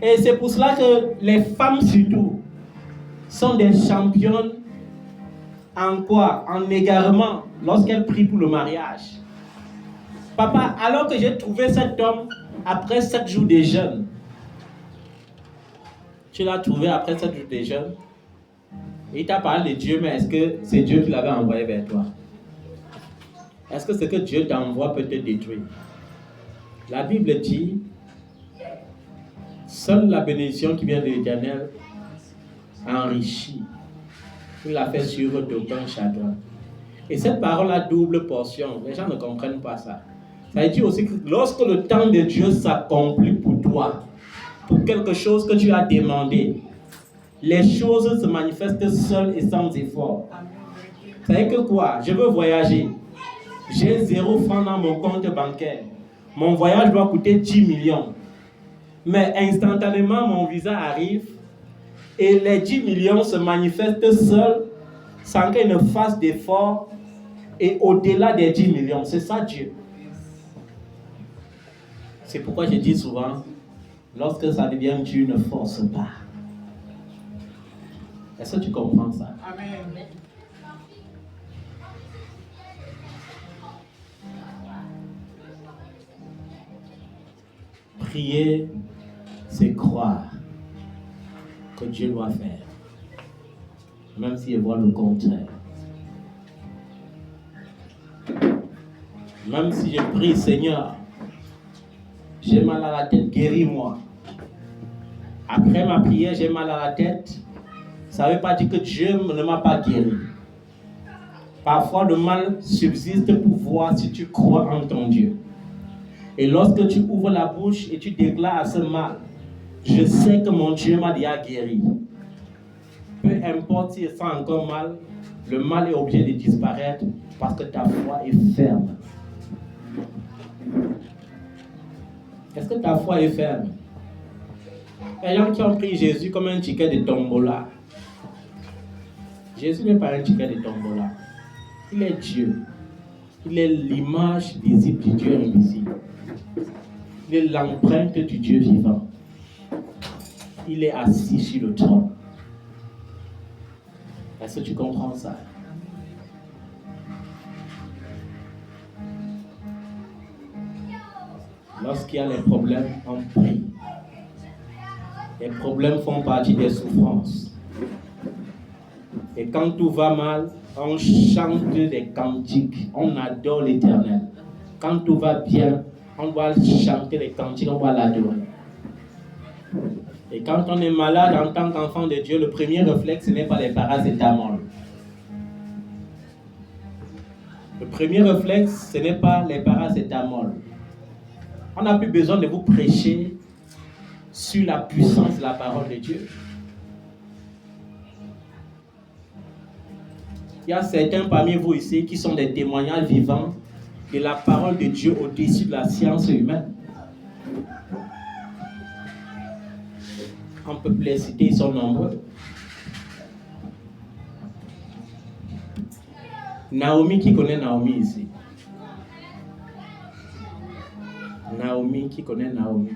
Et c'est pour cela que les femmes surtout sont des championnes en quoi? En égarement lorsqu'elles prient pour le mariage. Papa, alors que j'ai trouvé cet homme après 7 jours de jeûne, Tu l'as trouvé après 7 jours de jeûne. Il t'a parlé de Dieu, mais est-ce que c'est Dieu qui l'avait envoyé vers toi? Est-ce que ce que Dieu t'envoie peut te détruire? La Bible dit, seule la bénédiction qui vient de l'Éternel enrichit. Il l'a fait sur d'aucun chagrin. Et cette parole a double portion. Les gens ne comprennent pas ça. Ça veut dire aussi que lorsque le temps de Dieu s'accomplit pour toi, pour quelque chose que tu as demandé, les choses se manifestent seules et sans effort. Ça veut dire que quoi? Je veux voyager. J'ai 0 francs dans mon compte bancaire. Mon voyage doit coûter 10 millions. Mais instantanément, mon visa arrive et les 10 millions se manifestent seuls sans qu'ils ne fassent d'efforts et au-delà des 10 millions. C'est ça Dieu. C'est pourquoi je dis souvent, lorsque ça devient Dieu, ne force pas. Est-ce que tu comprends ça? Amen. Prier, c'est croire que Dieu doit faire, même s'il voit le contraire. Même si je prie, Seigneur, j'ai mal à la tête, guéris-moi. Après ma prière, j'ai mal à la tête. Ça ne veut pas dire que Dieu ne m'a pas guéri. Parfois, le mal subsiste pour voir si tu crois en ton Dieu. Et lorsque tu ouvres la bouche et tu déclares à ce mal, je sais que mon Dieu m'a déjà guéri. Peu importe s'il sent encore mal, le mal est obligé de disparaître parce que ta foi est ferme. Est-ce que ta foi est ferme? Il y a des gens qui ont pris Jésus comme un ticket de tombola. Jésus n'est pas un ticket de tombola. Il est Dieu. Il est l'image visible du Dieu invisible. Il est l'empreinte du Dieu vivant. Il est assis sur le trône. Est-ce que tu comprends ça? Lorsqu'il y a les problèmes, on prie. Les problèmes font partie des souffrances. Et quand tout va mal, on chante des cantiques. On adore l'Éternel. Quand tout va bien, on doit chanter les cantiques, on doit l'adorer. Et quand on est malade en tant qu'enfant de Dieu, le premier réflexe, ce n'est pas les paracétamol. Le premier réflexe, ce n'est pas les paracétamol. On n'a plus besoin de vous prêcher sur la puissance de la parole de Dieu. Il y a certains parmi vous ici qui sont des témoignages vivants de la parole de Dieu au-dessus de la science humaine. On peut les citer, ils sont nombreux. Naomi, qui connaît Naomi ici? Naomi, qui connaît Naomi?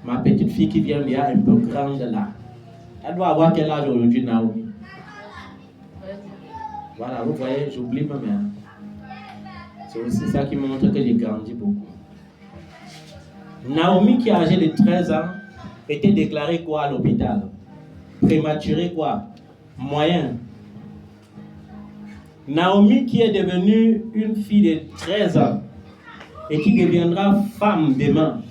Ma petite fille qui vient là, un peu grande là. Elle doit avoir quel âge aujourd'hui, Naomi? Voilà, vous voyez, j'oublie ma mère. C'est aussi ça qui me montre que j'ai grandi beaucoup. Naomi, qui est âgée de 13 ans, était déclarée quoi à l'hôpital? Prématurée quoi? Moyen. Naomi, qui est devenue une fille de 13 ans et qui deviendra femme demain,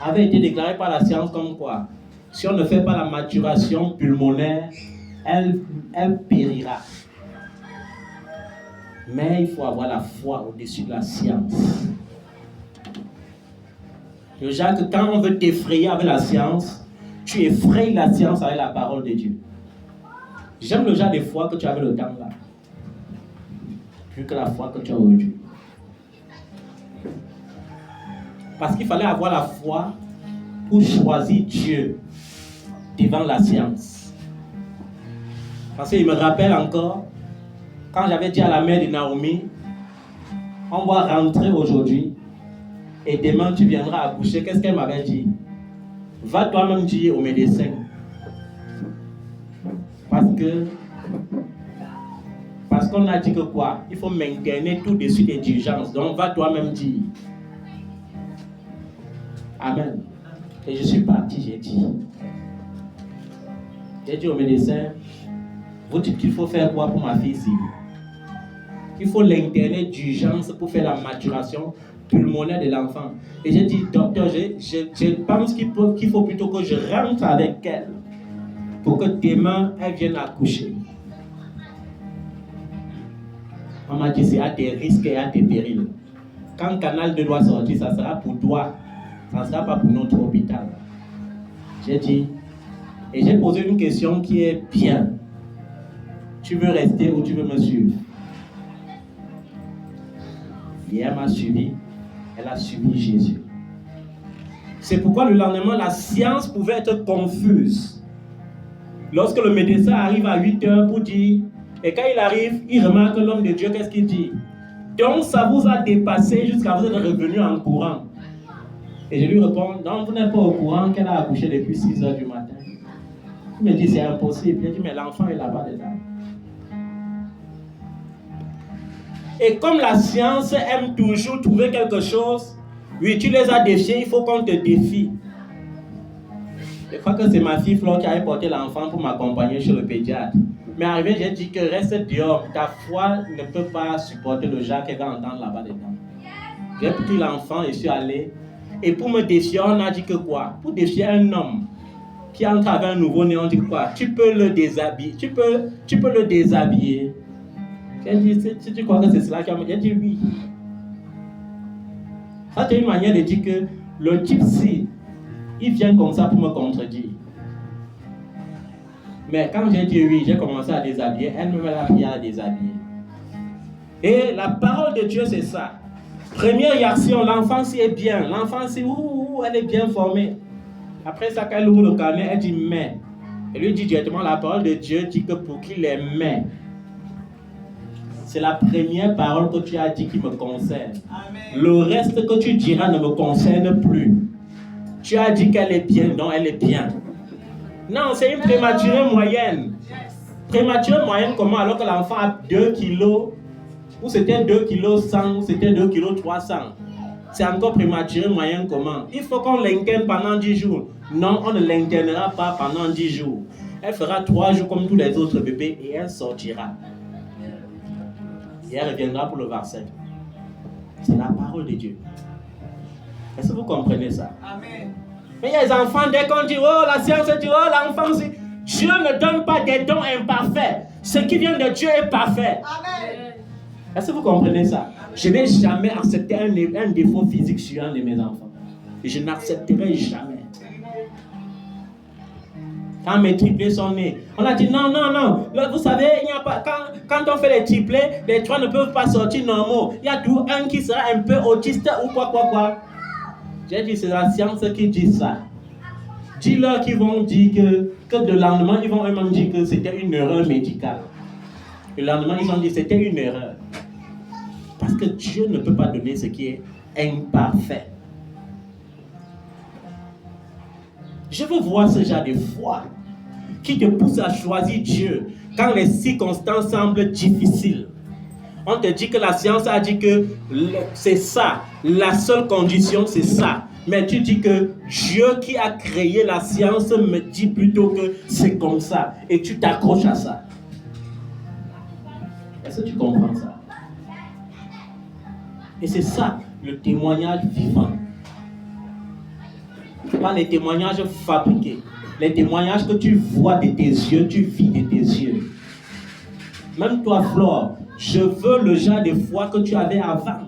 avait été déclarée par la science comme quoi? Si on ne fait pas la maturation pulmonaire, elle périra. Mais il faut avoir la foi au-dessus de la science. Le Jacques, quand on veut t'effrayer avec la science, tu effrayes la science avec la parole de Dieu. J'aime le genre de foi que tu avais le temps là. Plus que la foi que tu as aujourd'hui. Parce qu'il fallait avoir la foi pour choisir Dieu devant la science. Parce qu'il me rappelle encore, quand j'avais dit à la mère de Naomi, on va rentrer aujourd'hui et demain tu viendras accoucher. Qu'est-ce qu'elle m'avait dit? Va toi-même dire au médecin. Parce qu'on a dit que quoi? Il faut maintenir tout de suite les diligences. Donc va toi-même dire. Amen. Et je suis parti, j'ai dit. J'ai dit au médecin, vous dites qu'il faut faire quoi pour ma fille ici? Il faut l'interner d'urgence pour faire la maturation pulmonaire de l'enfant. Et j'ai dit, docteur, je pense qu'il faut plutôt que je rentre avec elle pour que demain, elle vienne accoucher. On m'a dit, c'est à tes risques et à tes périls. Quand Canal 2 doit sortir, ça sera pour toi. Ça ne sera pas pour notre hôpital. J'ai dit, et j'ai posé une question qui est bien. Tu veux rester ou tu veux me suivre? Et elle m'a suivi. Elle a suivi Jésus. C'est pourquoi le lendemain, la science pouvait être confuse. Lorsque le médecin arrive à 8 heures pour dire, et quand il arrive, il remarque l'homme de Dieu, qu'est-ce qu'il dit? Donc ça vous a dépassé jusqu'à vous être revenu en courant. Et je lui réponds, non, vous n'êtes pas au courant qu'elle a accouché depuis 6 heures du matin. Il me dit, c'est impossible. Il dit, mais l'enfant est là-bas dedans. Et comme la science aime toujours trouver quelque chose, oui, tu les as défiés, il faut qu'on te défie. Je crois que c'est ma fille Flore qui avait porté l'enfant pour m'accompagner chez le pédiatre. Mais arrivé, j'ai dit que reste dehors, ta foi ne peut pas supporter le genre qu'elle va entendre là-bas dedans. J'ai pris l'enfant et suis allé. Et pour me défier, on a dit que quoi? Pour défier un homme qui entre avec un nouveau-né, on dit quoi? Tu peux le déshabiller. Tu peux le déshabiller. J'ai dit, si tu crois que c'est cela qui a... J'ai dit oui. Ça, c'est une manière de dire que le type ci, il vient comme ça pour me contredire. Mais quand j'ai dit oui, j'ai commencé à déshabiller. Elle me l'a appris à déshabiller. Et la parole de Dieu, c'est ça. Première réaction, l'enfant si est bien. L'enfant si, elle est bien formée. Après ça, quand elle ouvre le carnet, elle dit mais. Elle lui dit directement, la parole de Dieu dit que pour qu'il les met. C'est la première parole que tu as dit qui me concerne. Amen. Le reste que tu diras ne me concerne plus. Tu as dit qu'elle est bien, donc elle est bien. Non, c'est une prématurée moyenne. Prématurée moyenne comment? Alors que l'enfant a 2 kilos, ou c'était 2 kilos 100, ou c'était 2 kilos 300. C'est encore prématuré moyenne comment? Il faut qu'on l'interne pendant 10 jours. Non, on ne l'internera pas pendant 10 jours. Elle fera 3 jours comme tous les autres bébés et elle sortira. Et elle reviendra pour le vaccin. C'est la parole de Dieu. Est-ce que vous comprenez ça? Amen. Mais il y a des enfants, dès qu'on dit, oh, la science dit, oh, l'enfant, Dieu ne donne pas des dons imparfaits. Ce qui vient de Dieu est parfait. Amen. Est-ce que vous comprenez ça? Je n'ai jamais accepté un défaut physique sur un de mes enfants. Et je n'accepterai jamais. Quand mes triplés sont nés, on a dit non. Là, vous savez, il n'y a pas, quand on fait les triplés, les 3 ne peuvent pas sortir normaux. Il y a tout un qui sera un peu autiste ou quoi. J'ai dit, c'est la science qui dit ça. Dis-leur qu'ils vont dire que le lendemain, ils vont eux-mêmes dire que c'était une erreur médicale. Le lendemain, ils ont dit que c'était une erreur. Parce que Dieu ne peut pas donner ce qui est imparfait. Je veux voir ce genre de foi qui te pousse à choisir Dieu quand les circonstances semblent difficiles. On te dit que la science a dit que c'est ça, la seule condition c'est ça. Mais tu dis que Dieu qui a créé la science me dit plutôt que c'est comme ça. Et tu t'accroches à ça. Est-ce que tu comprends ça? Et c'est ça, le témoignage vivant. Pas les témoignages fabriqués. Les témoignages que tu vois de tes yeux, tu vis de tes yeux. Même toi, Flore, je veux le genre de foi que tu avais avant.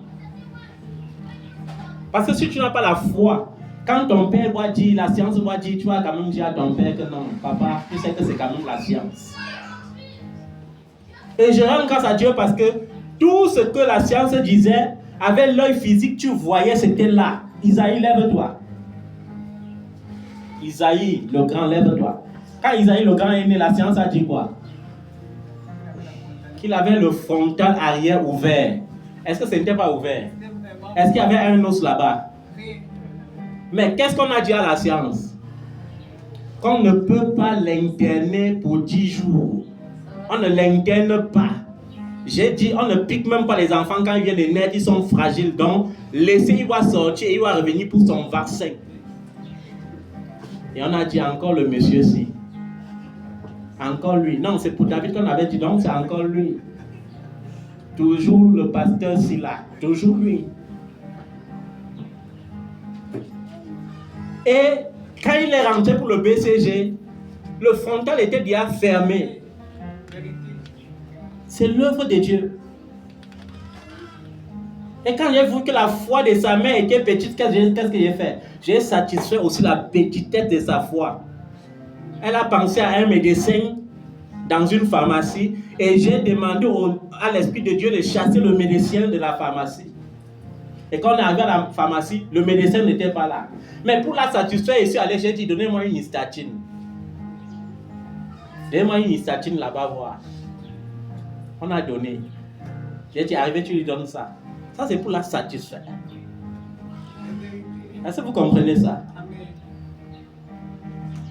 Parce que si tu n'as pas la foi, quand ton père va dire, la science va dire, tu vas quand même dire à ton père que non, papa, tu sais que c'est quand même la science. Et je rends grâce à Dieu parce que tout ce que la science disait, avec l'œil physique, tu voyais, c'était là. Isaïe, lève-toi. Isaïe, le grand, lève-toi. Quand Isaïe, le grand, est né, la science a dit quoi? Qu'il avait le frontal arrière ouvert. Est-ce que ce n'était pas ouvert? Est-ce qu'il y avait un os là-bas? Mais qu'est-ce qu'on a dit à la science? Qu'on ne peut pas l'interner pour 10 jours. On ne l'interne pas. J'ai dit, on ne pique même pas les enfants quand ils viennent de naître, ils sont fragiles. Donc, laissez, il va sortir et il va revenir pour son vaccin. Et on a dit encore le monsieur-ci. Encore lui. Non, c'est pour David qu'on avait dit, donc c'est encore lui. Toujours le pasteur Sila, toujours lui. Et quand il est rentré pour le BCG, le frontal était déjà fermé. C'est l'œuvre de Dieu. Et quand j'ai vu que la foi de sa mère était petite, qu'est-ce que j'ai fait? J'ai satisfait aussi la petitesse de sa foi. Elle a pensé à un médecin dans une pharmacie et j'ai demandé à l'Esprit de Dieu de chasser le médecin de la pharmacie. Et quand on est arrivé à la pharmacie, le médecin n'était pas là. Mais pour la satisfaire, je suis allé, j'ai dit, donnez-moi une histatine. Donnez-moi une histatine là-bas voir. On a donné. J'ai dit, arrivé, tu lui donnes ça. Ça, c'est pour la satisfaire. Est-ce que vous comprenez ça?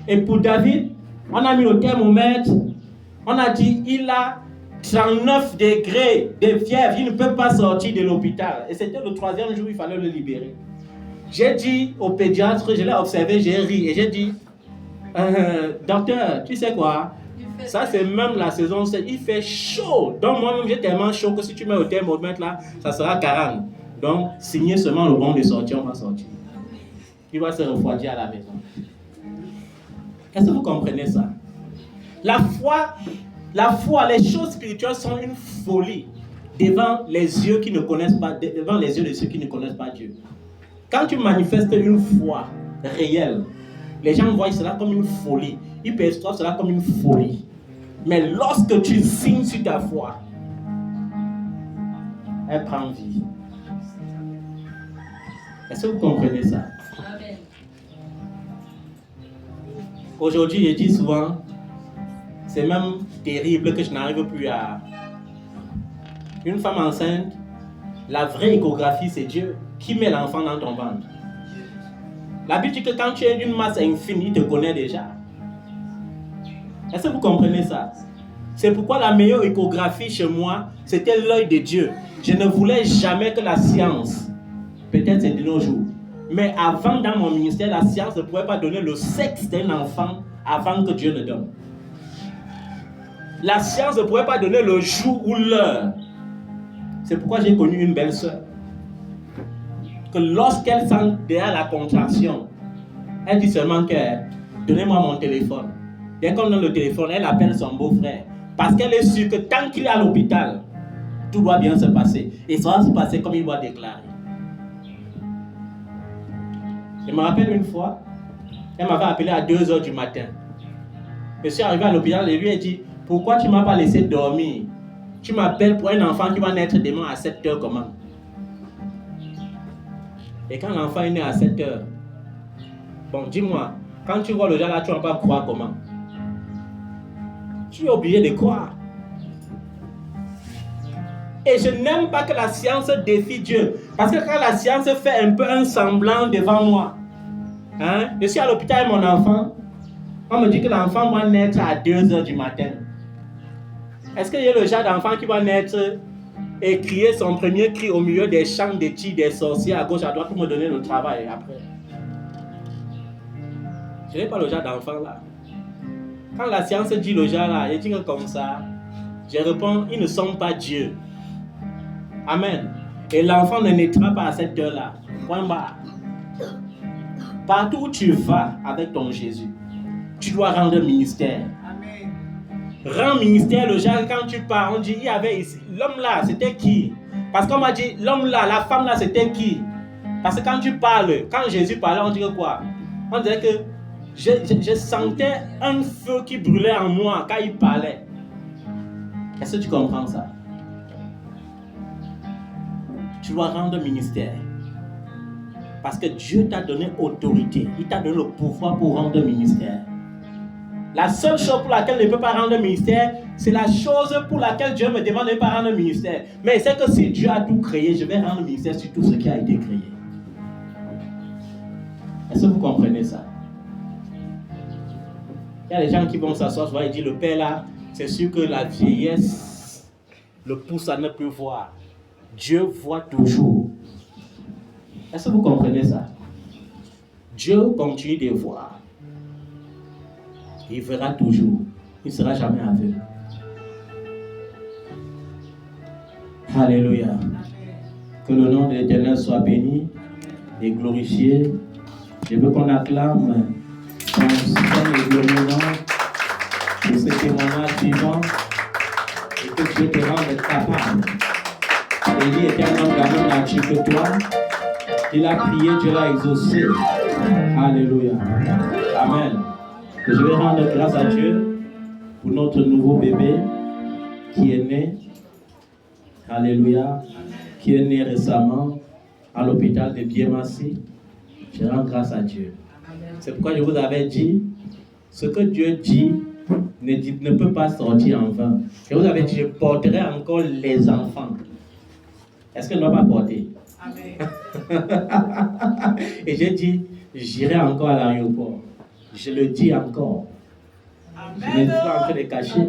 Et pour David, on a mis le thermomètre. On a dit, il a 39 degrés de fièvre. Il ne peut pas sortir de l'hôpital. Et c'était le 3e jour, il fallait le libérer. J'ai dit au pédiatre, je l'ai observé, j'ai ri. Et j'ai dit, docteur, tu sais quoi? Ça, c'est même la saison 7. Il fait chaud. Donc, moi-même, j'ai tellement chaud que si tu mets au thermomètre là, ça sera 40. Donc, signez seulement le bon de sortir, on va sortir. Il va se refroidir à la maison. Est-ce que vous comprenez ça? La foi, les choses spirituelles sont une folie devant les yeux qui ne connaissent pas, devant les yeux de ceux qui ne connaissent pas Dieu. Quand tu manifestes une foi réelle, les gens voient cela comme une folie. Ils perçoivent cela comme une folie. Mais lorsque tu signes sur ta foi, elle prend vie. Est-ce que vous comprenez ça? Amen. Aujourd'hui, je dis souvent, c'est même terrible que je n'arrive plus à... Une femme enceinte, la vraie échographie, c'est Dieu qui met l'enfant dans ton ventre. La Bible dit que quand tu es d'une masse infime, il te connaît déjà. Est-ce que vous comprenez ça? C'est pourquoi la meilleure échographie chez moi, c'était l'œil de Dieu. Je ne voulais jamais que la science, peut-être c'est de nos jours, mais avant dans mon ministère, la science ne pouvait pas donner le sexe d'un enfant avant que Dieu ne donne. La science ne pouvait pas donner le jour ou l'heure. C'est pourquoi j'ai connu une belle sœur. Que lorsqu'elle sent derrière la contraction, elle dit seulement que donnez-moi mon téléphone. Dès qu'on donne le téléphone, elle appelle son beau-frère. Parce qu'elle est sûre que tant qu'il est à l'hôpital, tout doit bien se passer. Et ça va se passer comme il doit déclarer. Je me rappelle une fois, elle m'avait appelé à 2h du matin. Je suis arrivé à l'hôpital et lui ai dit, pourquoi tu ne m'as pas laissé dormir? Tu m'appelles pour un enfant qui va naître demain à 7h comment? Et quand l'enfant est né à 7h, bon, dis-moi, quand tu vois le gars là, tu ne vas pas croire comment? Tu es obligé de croire. Et je n'aime pas que la science défie Dieu. Parce que quand la science fait un peu un semblant devant moi, hein, je suis à l'hôpital avec mon enfant, on me dit que l'enfant va naître à 2h du matin. Est-ce qu'il y a le genre d'enfant qui va naître et crier son premier cri au milieu des champs de tis, des sorciers à gauche, à droite pour me donner le travail après? Je n'ai pas le genre d'enfant là. Quand la science dit le genre là, je dis que comme ça, je réponds, ils ne sont pas Dieu. Amen. Et l'enfant ne naîtra pas à cette heure-là. Point barre. Partout où tu vas avec ton Jésus, tu dois rendre ministère. Amen. Rends ministère, le genre, quand tu pars, on dit, il y avait ici, l'homme là, c'était qui? Parce qu'on m'a dit, l'homme là, la femme là, c'était qui? Parce que quand tu parles, quand Jésus parlait, on dirait quoi? On dirait que je sentais un feu qui brûlait en moi quand il parlait. Est-ce que tu comprends ça? Tu dois rendre ministère. Parce que Dieu t'a donné autorité. Il t'a donné le pouvoir pour rendre ministère. La seule chose pour laquelle je ne peux pas rendre ministère, c'est la chose pour laquelle Dieu me demande de ne pas rendre ministère. Mais c'est que si Dieu a tout créé, je vais rendre ministère sur tout ce qui a été créé. Est-ce que vous comprenez ça? Il y a des gens qui vont s'asseoir et dire, le père là, c'est sûr que la vieillesse le pousse à ne plus voir. Dieu voit toujours. Est-ce que vous comprenez ça? Dieu continue de voir. Il verra toujours. il ne sera jamais aveugle. Alléluia. Que le nom de l'Éternel soit béni et glorifié. Je veux qu'on acclame son saint et glorieux nom pour ce témoignage suivant et que Dieu te rende capable. Élie était un homme d'amour nature que toi. Il a prié, Dieu l'a exaucé. Alléluia. Amen. Et je vais rendre grâce à Dieu pour notre nouveau bébé qui est né. Alléluia. Qui est né récemment à l'hôpital de Biémassi. Je rends grâce à Dieu. C'est pourquoi je vous avais dit, ce que Dieu dit ne peut pas sortir en vain. Je vous avais dit, je porterai encore les enfants. Est-ce qu'elle ne va pas porter? Amen. Et j'ai dit, j'irai encore à l'aéroport. Je le dis encore. Amen. Je ne suis pas en train de cacher.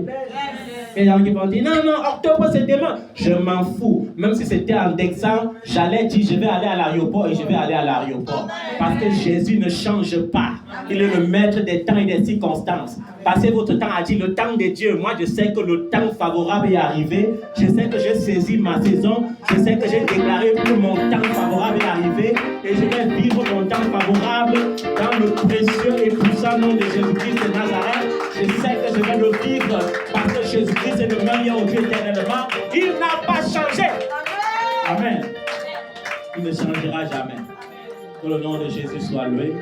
Et les gens qui vont dire, non, octobre c'est demain. Je m'en fous. Même si c'était en décembre, j'allais dire, je vais aller à l'aéroport et je vais aller à l'aéroport. Parce que Jésus ne change pas. Il est le maître des temps et des circonstances. Passez votre temps à dire le temps de Dieu. Moi, je sais que le temps favorable est arrivé. Je sais que j'ai saisi ma saison. Je sais que j'ai déclaré que mon temps favorable est arrivé. Et je vais vivre mon temps favorable dans le précieux et puissant nom de Jésus-Christ de Nazareth. Je sais que je vais le vivre parce que Jésus-Christ est le même hier au Dieu éternellement. Il n'a pas changé. Amen. Il ne changera jamais. Que le nom de Jésus soit loué.